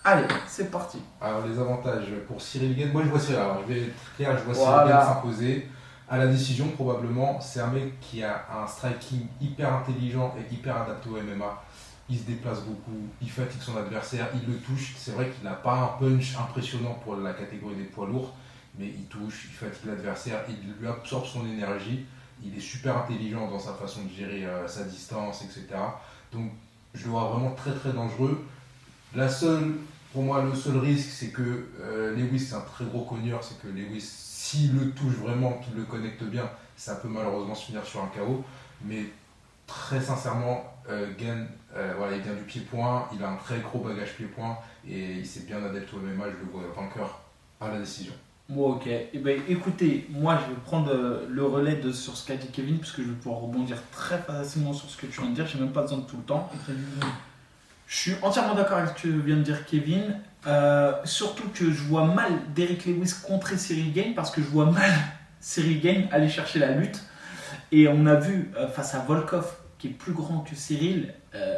Allez, c'est parti. Alors les avantages pour Cyril Gane, moi je vois Cyril, alors je vais être clair, je vois Cyril Gane s'imposer à la décision probablement. C'est un mec qui a un striking hyper intelligent et hyper adapté au MMA. Il se déplace beaucoup, il fatigue son adversaire, il le touche. C'est vrai qu'il n'a pas un punch impressionnant pour la catégorie des poids lourds, mais il touche, il fatigue l'adversaire, il lui absorbe son énergie. Il est super intelligent dans sa façon de gérer sa distance, etc. Donc je le vois vraiment très dangereux. Pour moi, le seul risque, c'est que Lewis, c'est un très gros cogneur, c'est que Lewis, s'il le touche vraiment, qu'il le connecte bien, ça peut malheureusement se finir sur un KO. Mais très sincèrement, Gane, il vient du pied-point, il a un très gros bagage pied-point et il s'est bien adapté au MMA, je le vois vainqueur à la décision. Bon, ok. Eh ben, écoutez, moi je vais prendre le relais sur ce qu'a dit Kevin, parce que je vais pouvoir rebondir très facilement sur ce que tu viens de dire, j'ai même pas besoin de tout le temps. Je suis entièrement d'accord avec ce que vient de dire Kevin, surtout que je vois mal Derrick Lewis contrer Cyril Gane, parce que je vois mal Cyril Gane aller chercher la lutte. Et on a vu face à Volkov, qui est plus grand que Cyril,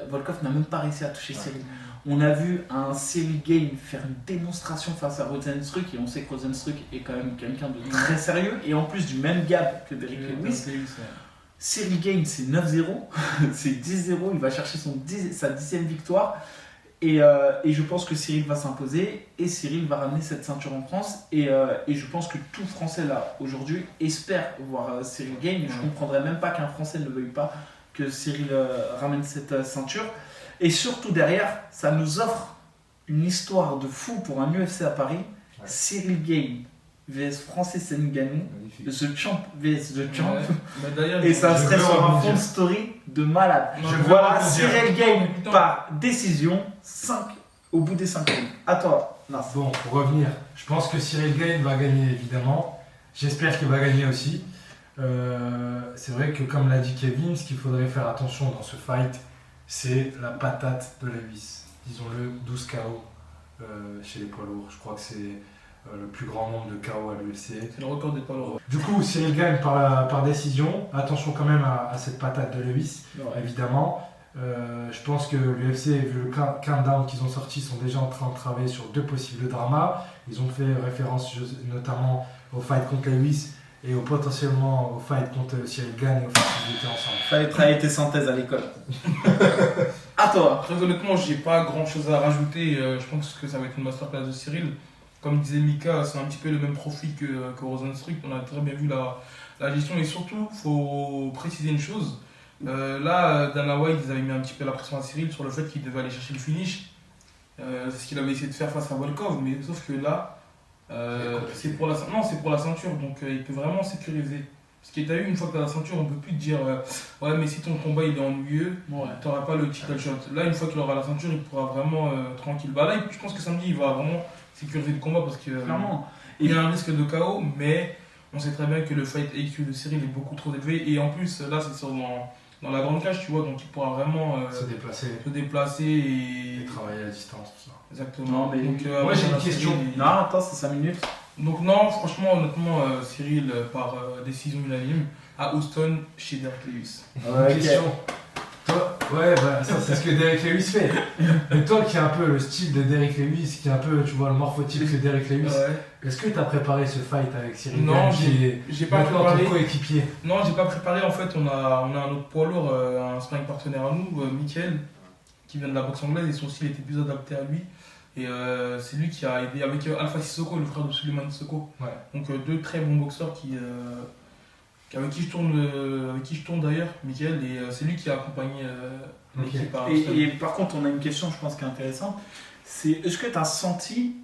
Volkov n'a même pas réussi à toucher Cyril. On a vu un Cyril Gane faire une démonstration face à Rozenstruik, et on sait que Rozenstruik est quand même quelqu'un de très sérieux, et en plus du même gab que Derrick Lewis. Cyril Gane, c'est 9-0, c'est 10-0, il va chercher sa 10e victoire, et je pense que Cyril va s'imposer, et Cyril va ramener cette ceinture en France, et je pense que tout Français là, aujourd'hui, espère voir Cyril Gane, et je ne comprendrais même pas qu'un Français ne veuille pas que Cyril ramène cette ceinture. Et surtout derrière, ça nous offre une histoire de fou pour un UFC à Paris. Ouais. Cyril Gane vs Francis Ngannou, The Champ vs The Champ. Ouais. Et ça serait sur un fond de story de malade. Voilà, Cyril Gane par décision, 5 au bout des 5 minutes. À toi. Non. Bon, pour revenir, je pense que Cyril Gane va gagner évidemment. J'espère qu'il va gagner aussi. C'est vrai que comme l'a dit Kevin, ce qu'il faudrait faire attention dans ce fight, c'est la patate de Lewis. Disons-le, 12 KO chez les poids lourds. Je crois que c'est le plus grand nombre de KO à l'UFC. C'est le record des poids lourds. Du coup, Cyril gagne par décision. Attention quand même à cette patate de Lewis, évidemment. Je pense que l'UFC, vu le countdown qu'ils ont sorti, sont déjà en train de travailler sur 2 possibles dramas. Ils ont fait référence notamment au fight contre Lewis et potentiellement au fight contre Cyril Gane et au fight qu'ils étaient ensemble. Fallait travailler tes synthèses à l'école. À toi. Très honnêtement, j'ai pas grand chose à rajouter. Je pense que ça va être une masterclass de Cyril. Comme disait Mika, c'est un petit peu le même profil que Rozenstruik. On a très bien vu la gestion et surtout, il faut préciser une chose. Là, Dana White, ils avaient mis un petit peu la pression à Cyril sur le fait qu'il devait aller chercher le finish. C'est ce qu'il avait essayé de faire face à Volkov, mais sauf que là, c'est pour la ceinture, donc il peut vraiment sécuriser. Parce que tu as eu, une fois que tu as la ceinture, on ne peut plus te dire ouais, mais si ton combat il est ennuyeux, tu n'auras pas le title shot. Là, une fois qu'il aura la ceinture, il pourra vraiment tranquille. Bah là, je pense que samedi, il va vraiment sécuriser le combat parce que il y a un risque de KO, mais on sait très bien que le fight IQ de Cyril est beaucoup trop élevé. Et en plus, là, c'est dans la grande cage, tu vois, donc il pourra vraiment se déplacer et travailler à distance, tout ça. Exactement. Non, mais donc, moi j'ai une question. Non, attends, c'est 5 minutes. Donc non, franchement, honnêtement, Cyril, par décision unanime, à Houston, chez Derek Lewis. Une question. Toi, ça c'est ce que Derek Lewis fait. Mais toi qui as un peu le style de Derek Lewis, qui est un peu, tu vois, le morphotype de Derek Lewis, est-ce que tu as préparé ce fight avec Cyril? Non, j'ai pas préparé. Ton coéquipier. Non, j'ai pas préparé. En fait, on a un autre poids lourd, un sparring partenaire à nous, Mickaël, qui vient de la boxe anglaise et son style était plus adapté à lui. Et c'est lui qui a aidé avec Alpha Sissoko, le frère de Suleiman Sissoko. Ouais. Donc 2 très bons boxeurs avec qui je tourne d'ailleurs, Mickaël, et c'est lui qui a accompagné l'équipe. Et par contre, on a une question, je pense, qui est intéressante. C'est est-ce que tu as senti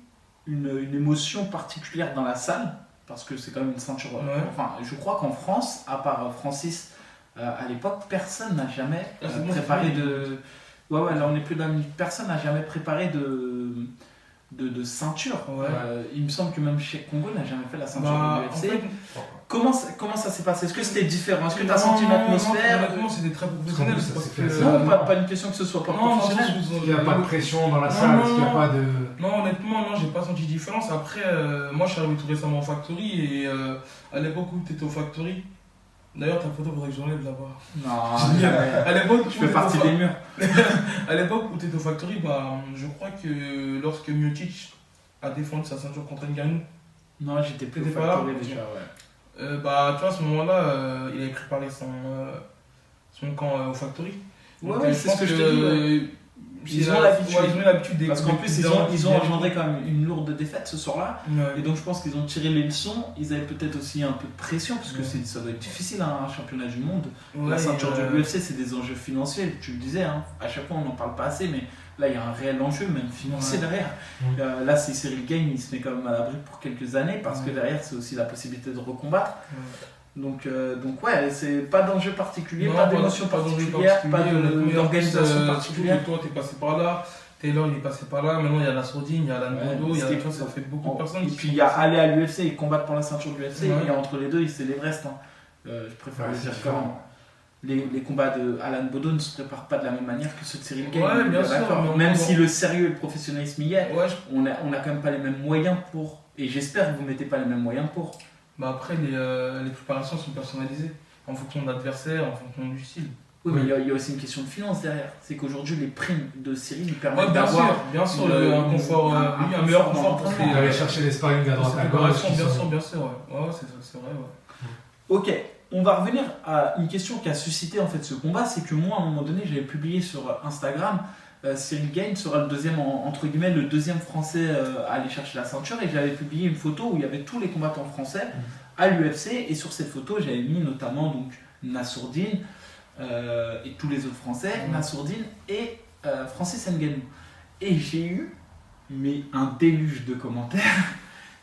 une émotion particulière dans la salle? Parce que c'est quand même une ceinture. Ouais. Enfin, je crois qu'en France, à part Francis, à l'époque, personne n'a jamais préparé de. Ouais, là on est plus d'un minute. Personne n'a jamais préparé de ceinture. Ouais. Il me semble que même chez Congo n'a jamais fait la ceinture de l'UFC. En fait, comment ça s'est passé? Est-ce que c'était différent? Est-ce que tu as senti une atmosphère? Honnêtement, c'était très professionnel. Non, pas une question que ce soit pas professionnel. Il n'y a pas de pression dans la salle. Il n'y a pas de. Non, honnêtement, non, j'ai pas senti de différence. Après, moi je suis arrivé tout récemment au Factory et à l'époque où tu étais au Factory. D'ailleurs, ta photo, faudrait que j'enlève là-bas. Non, à l'époque, je fais partie des murs. À l'époque où tu étais au Factory, je crois que lorsque Miocic a défendu sa ceinture contre Ngannou. Non, j'étais plus au Factory déjà, tu vois, à ce moment-là, il avait préparé son camp au Factory. Ouais, c'est ce que je te dis. Ils ont l'habitude des. Parce qu'en plus, ils ont engendré quand même une lourde défaite ce soir-là. Ouais. Et donc, je pense qu'ils ont tiré les leçons. Ils avaient peut-être aussi un peu de pression, parce que ça doit être difficile, un championnat du monde. Ouais, la ceinture de l'UFC, c'est des enjeux financiers. Tu le disais, hein, à chaque fois, on n'en parle pas assez, mais là, il y a un réel enjeu, même financier derrière. Là, c'est Cyril Gane, il se met quand même à l'abri pour quelques années, parce que derrière, c'est aussi la possibilité de recombattre. Donc ouais, c'est pas d'enjeu particulier, pas d'émotion particulière, pas d'organisation particulière. Toi, t'es passé par là, Taylor, il est passé par là, maintenant il y a la Sourdine, il y a Alan Bondo, ça fait beaucoup de personnes. Et puis il y a aller à l'UFC et combattre pour la ceinture de l'UFC, et entre les deux, c'est l'Everest. Je préfère le dire comment. Les combats de Alan Bondo ne se préparent pas de la même manière que ceux de Cyril Gane. Ouais, bien sûr. Même si le sérieux et le professionnalisme y est, on a quand même pas les mêmes moyens pour. Et j'espère que vous mettez pas les mêmes moyens pour. Après, les préparations sont personnalisées en fonction de l'adversaire, en fonction du style. Oui, mais il y a aussi une question de finance derrière. C'est qu'aujourd'hui, les primes de Cyril permettent d'avoir bien sûr, un confort, un meilleur confort pour aller chercher les sparring à droite à gauche. Bien sûr, ouais, c'est vrai. Ok, on va revenir à une question qui a suscité en fait ce combat. C'est que moi, à un moment donné, j'avais publié sur Instagram. Cyril Gane sera le deuxième, entre guillemets, le deuxième français à aller chercher la ceinture, et j'avais publié une photo où il y avait tous les combattants français à l'UFC, et sur cette photo j'avais mis notamment donc Nassourdine, et tous les autres Français, Nassourdine et Francis Ngannou. Et j'ai eu un déluge de commentaires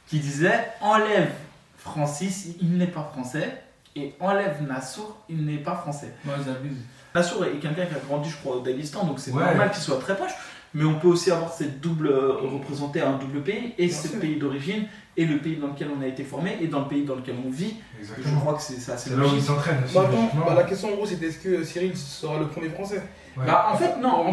qui disaient enlève Francis, il n'est pas français, et enlève Nassour, il n'est pas français. Ouais, ils abusent. Nassour est quelqu'un qui a grandi, je crois, au Daghestan, donc c'est normal qu'il soit très proche. Mais on peut aussi avoir cette double représenter un double pays, et c'est le pays d'origine, et le pays dans lequel on a été formé, et dans le pays dans lequel on vit. Exactement. Je crois que c'est ça. C'est là où ils s'entraînent aussi. La question en gros c'était est-ce que Cyril sera le premier français? Ouais. Bah, en fait, non,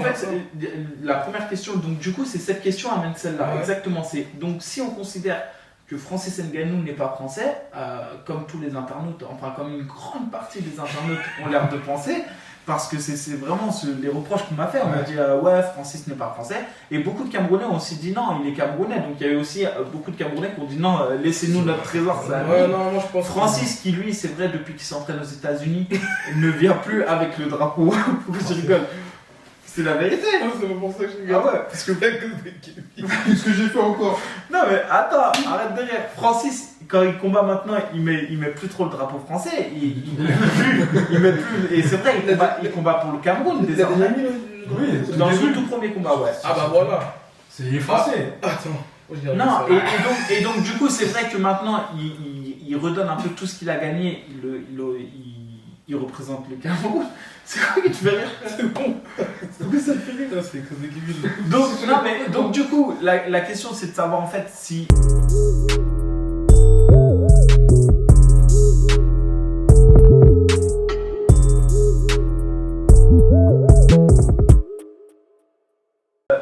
la première question, donc du coup, c'est cette question amène celle-là. Ouais. Exactement. Donc si on considère que Francis Ngannou n'est pas français, comme tous les internautes, enfin comme une grande partie des internautes ont l'air de penser, parce que c'est vraiment les reproches qu'on m'a fait. On m'a dit ouais, Francis n'est pas français. Et beaucoup de Camerounais ont aussi dit non, il est Camerounais. Donc il y a eu aussi beaucoup de Camerounais qui ont dit non, laissez-nous notre trésor. Ça non, moi je pense. Francis, qui lui, c'est vrai, depuis qu'il s'entraîne aux États-Unis, ne vient plus avec le drapeau. Pourquoi je rigole? C'est la vérité. C'est pas pour ça que je rigole. Ah ouais, parce que Qu'est-ce que j'ai fait encore? non mais attends, arrête de rire. Francis, quand il combat maintenant, il met plus trop le drapeau français. Il met plus. Et c'est vrai, il combat pour le Cameroun désormais. Oui, Dans son tout premier combat, ouais. Ah bah voilà. C'est français. Attends. Non, et donc du coup, c'est vrai que maintenant, il redonne un peu tout ce qu'il a gagné. Il représente le Cameroun. C'est quoi qui te fait rire? C'est bon. Pourquoi ça te fait rire? C'est cause de Kevin. Donc du coup, la question c'est de savoir en fait si...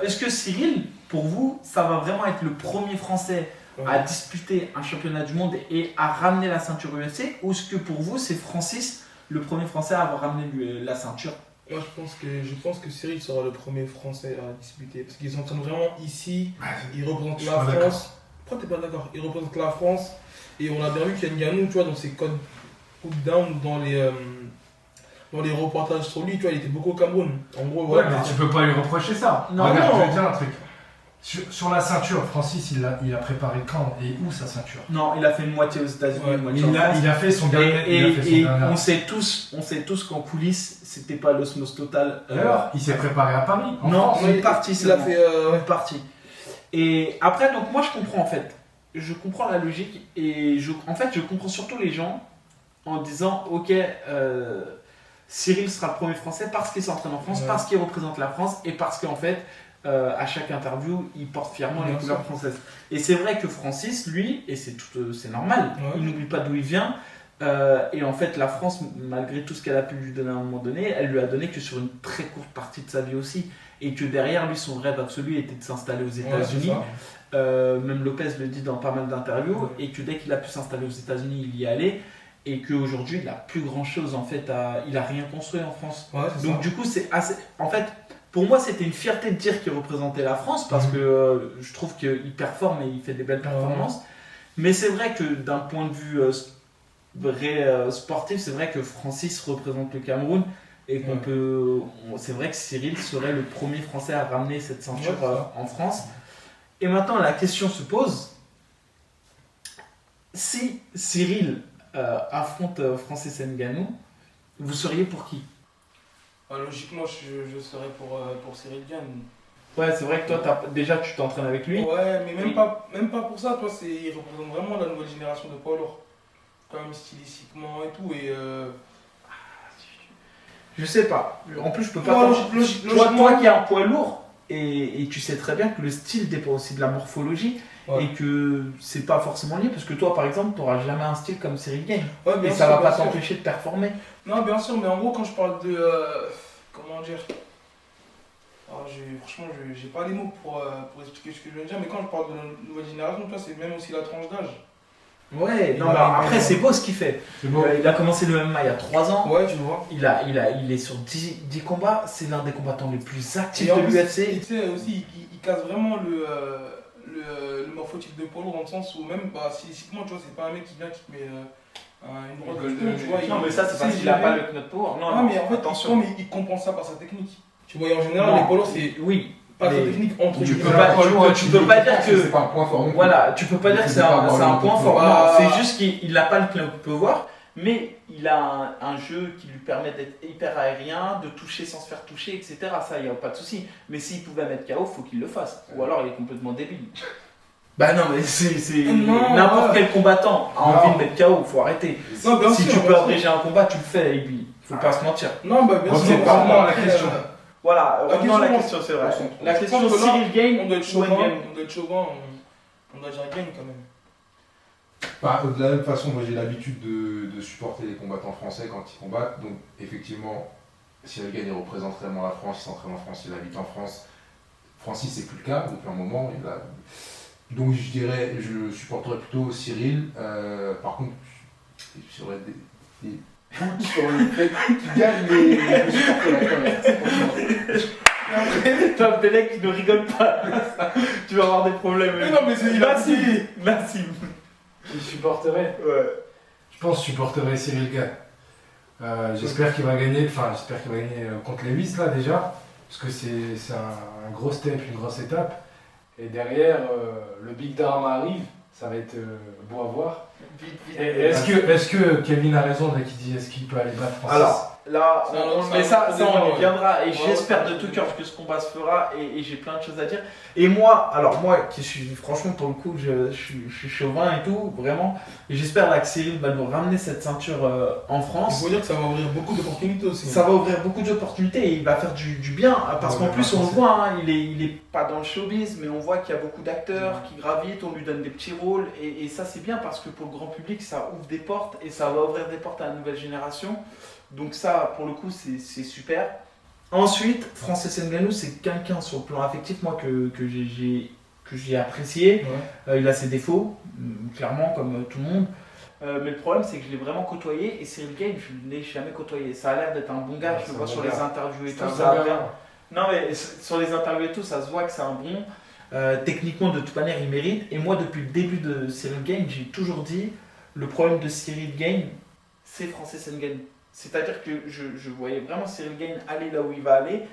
Est-ce que Cyril, pour vous, ça va vraiment être le premier Français à disputer un championnat du monde et à ramener la ceinture UFC, ou est-ce que pour vous c'est Francis, le premier Français à avoir ramené la ceinture? Moi je pense que Cyril sera le premier Français à disputer parce qu'ils s'entraînent vraiment ici, ils représentent la France. Pourquoi t'es pas d'accord? Ils représentent la France et on a bien vu qu'il y a Ngannou, tu vois, dans ses codes down, dans les reportages sur lui, tu vois, il était beaucoup au Cameroun. En gros, ouais, mais tu peux pas lui reprocher ça. Non, regarde, je vais te dire un truc. Sur la ceinture, Francis, il a préparé quand et où sa ceinture? Non, il a fait une moitié aux États-Unis, une moitié en France. Il a fait son dernier. Et on sait tous qu'en coulisses, c'était pas l'osmose totale. Alors, il s'est préparé à Paris. Non, une partie, il a fait une partie. Et après, donc moi je comprends en fait. Je comprends la logique et je comprends surtout les gens en disant ok, Cyril sera le premier Français parce qu'il s'entraîne en France, parce qu'il représente la France et parce qu'en fait, à chaque interview, il porte fièrement les couleurs françaises. Et c'est vrai que Francis, lui, et c'est normal, il n'oublie pas d'où il vient. Et en fait, la France, malgré tout ce qu'elle a pu lui donner à un moment donné, elle lui a donné que sur une très courte partie de sa vie aussi. Et que derrière lui, son rêve absolu était de s'installer aux États-Unis. Même Lopez le dit dans pas mal d'interviews. Et que dès qu'il a pu s'installer aux États-Unis, il y est allé. Et qu'aujourd'hui, il n'a plus grand chose en fait. Il n'a rien construit en France. Donc, du coup, c'est assez. En fait, pour moi, c'était une fierté de dire qu'il représentait la France parce que je trouve qu'il performe et il fait des belles performances. Mais c'est vrai que d'un point de vue sportif, c'est vrai que Francis représente le Cameroun et c'est vrai que Cyril serait le premier Français à ramener cette ceinture en France. Et maintenant, la question se pose, si Cyril affronte Francis Ngannou, vous seriez pour qui? Logiquement, je serais pour Cyril Gane. Ouais, c'est vrai que toi, déjà, tu t'entraînes avec lui. Ouais, mais même pas pour ça, toi, il représente vraiment la nouvelle génération de poids lourd. Quand même stylistiquement et tout, et je sais pas. En plus, je peux pas. Toi qui es un poids lourd, et tu sais très bien que le style dépend aussi de la morphologie, et que c'est pas forcément lié, parce que toi, par exemple, tu n'auras jamais un style comme Cyril Gane. Et ça va pas t'empêcher de performer. Non, bien sûr, mais en gros, quand je parle de. Comment dire. Franchement, j'ai pas les mots pour expliquer ce que je veux dire, mais quand je parle de la nouvelle génération, toi, c'est même aussi la tranche d'âge. Ouais, non, après c'est beau ce qu'il fait. Il a commencé le MMA il y a 3 ans. Ouais, tu vois. Il est sur 10 combats. C'est l'un des combattants les plus actifs de l'UFC. Tu sais aussi, il casse vraiment le morphotype de poids lourd dans le sens où même stylistiquement, tu vois, c'est pas un mec qui vient qui te met une droite de tu vois. Non, mais ça c'est parce qu'il a pas le knot power. Non, mais en fait, attention, il compense ça par sa technique. Tu vois, en général, les poids lourds, c'est. Oui. Pas sa technique entre tu peux pas dire que c'est pas un point fort. Voilà, tu peux pas dire que c'est un point fort. C'est juste qu'il n'a pas le knot power, mais il a un jeu qui lui permet d'être hyper aérien, de toucher sans se faire toucher, etc. Ça, il n'y a pas de souci. Mais s'il pouvait mettre KO, il faut qu'il le fasse. Ou alors il est complètement débile. Bah non, mais c'est n'importe quel combattant a envie de mettre KO, il faut arrêter. Non, si tu peux abréger un combat, tu le fais, et puis il faut pas se mentir. Non, bah bien sûr, c'est pas vraiment la question. Voilà, revenons à la question, c'est vrai. La question Cyril Gane, on doit être chauvin, on doit dire Gane quand même. Bah, de la même façon, moi j'ai l'habitude de supporter les combattants français quand ils combattent. Donc effectivement, Cyril Gane il représente réellement la France, il s'entraîne en France, il habite en France. Francis, c'est plus le cas depuis un moment. Donc je dirais, je supporterais plutôt Cyril. Par contre, j'aurais des doutes sur le fait qu'il gagne, mais je supporterais quand même. Toi, Bélec, tu ne rigoles pas. Tu vas avoir des problèmes. Mais non, mais c'est Nassim. Il supporterait. Ouais. Je pense que je supporterais Cyril Gane. J'espère qu'il va gagner, contre Lewis là déjà, parce que c'est un gros step, une grosse étape. Et derrière, le Big Drama arrive, ça va être beau à voir. Est-ce que Kevin a raison dès qu'il dit est-ce qu'il peut aller battre Francis? Alors, là, mais ça on y viendra, et j'espère de tout cœur que ce combat se fera, et j'ai plein de choses à dire. Et moi, qui suis, franchement, pour le coup, je suis chauvin et tout, vraiment, et j'espère là que Cyril va nous ramener cette ceinture en France. Il faut dire que ça va ouvrir beaucoup d'opportunités aussi. Ça va ouvrir beaucoup d'opportunités, et il va faire du bien, parce qu'en plus, on le voit, hein, il est pas dans le showbiz, mais on voit qu'il y a beaucoup d'acteurs qui gravitent, on lui donne des petits rôles, et ça c'est bien, parce que pour le grand public, ça ouvre des portes, et ça va ouvrir des portes à la nouvelle génération. Donc ça, pour le coup, c'est super. Ensuite, Francis Ngannou, c'est quelqu'un sur le plan affectif, moi, que j'ai apprécié. Ouais. Il a ses défauts, clairement, comme tout le monde. Mais le problème, c'est que je l'ai vraiment côtoyé, et Cyril Gane, je ne l'ai jamais côtoyé. Ça a l'air d'être un bon gars, je le vois sur les interviews et tout. Non, mais sur les interviews et tout, ça se voit que c'est un bon. Techniquement, de toute manière, il mérite. Et moi, depuis le début de Cyril Gane, j'ai toujours dit, le problème de Cyril Gane, c'est Francis Ngannou. C'est-à-dire que je voyais vraiment Cyril Gane aller là où il va aller,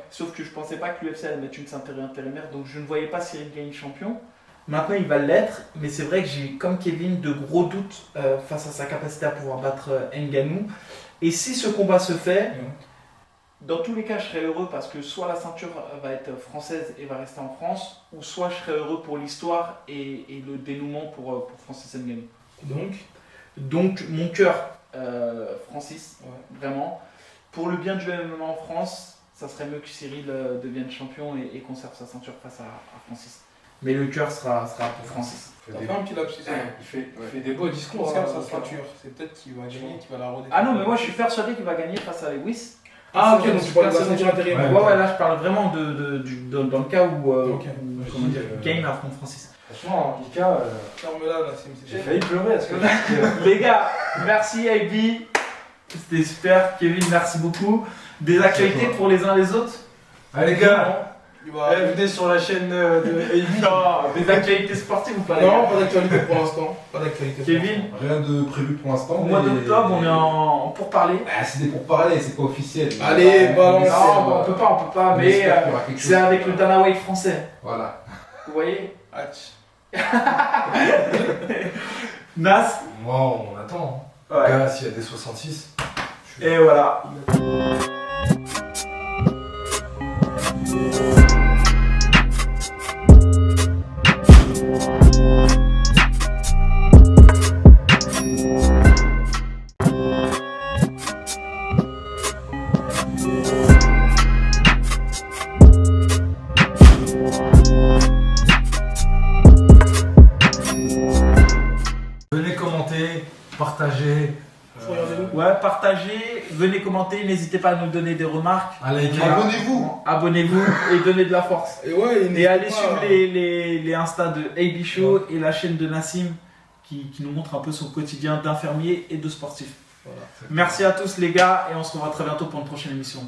sauf que je pensais pas que l'UFC allait mettre une ceinture intérimaire, donc je ne voyais pas Cyril Gane champion. Maintenant il va l'être, mais c'est vrai que j'ai, comme Kevin, de gros doutes face à sa capacité à pouvoir battre Ngannou. Et si ce combat se fait, dans tous les cas je serais heureux parce que soit la ceinture va être française et va rester en France, ou soit je serais heureux pour l'histoire et le dénouement pour Francis Ngannou. Donc mon cœur, Francis, vraiment. Pour le bien du MMA en France, ça serait mieux que Cyril devienne champion et conserve sa ceinture face à Francis. Mais le cœur sera pour Francis. Ça fait un petit lapsus. Il fait des beaux discours. Sa ceinture, c'est peut-être qu'il va gagner, qu'il va la redéfinir. Ah non, mais moi je suis persuadé qu'il va gagner face à Lewis. Ah ok, donc tu parles de la ceinture intérimaire. Ouais, là je parle vraiment dans le cas où Gane affronte Francis. Franchement, Ika, j'ai failli pleurer. Les gars, merci AB, c'était super. Kevin, merci beaucoup. Des actualités pour les uns les autres? Allez les gars, venez sur la chaîne de AB. Non, des actualités sportives ou pas? Non, pas d'actualité pour l'instant. Pas d'actualité. Kevin, rien de prévu pour l'instant. Au mois d'octobre, on est en pourparlers. C'est des pourparlers, c'est pas officiel. Allez, balance. Non, on peut pas, mais c'est avec le Dana White français. Voilà. Vous voyez? Nas. Moi, on attend. Ouais. Gars, s'il y a des 66. Et voilà. Partagez, venez commenter, n'hésitez pas à nous donner des remarques. Abonnez-vous et donnez de la force. Et allez suivre les Insta de AB Show et la chaîne de Nassim qui nous montre un peu son quotidien d'infirmier et de sportif. Voilà. Merci à tous les gars et on se revoit très bientôt pour une prochaine émission.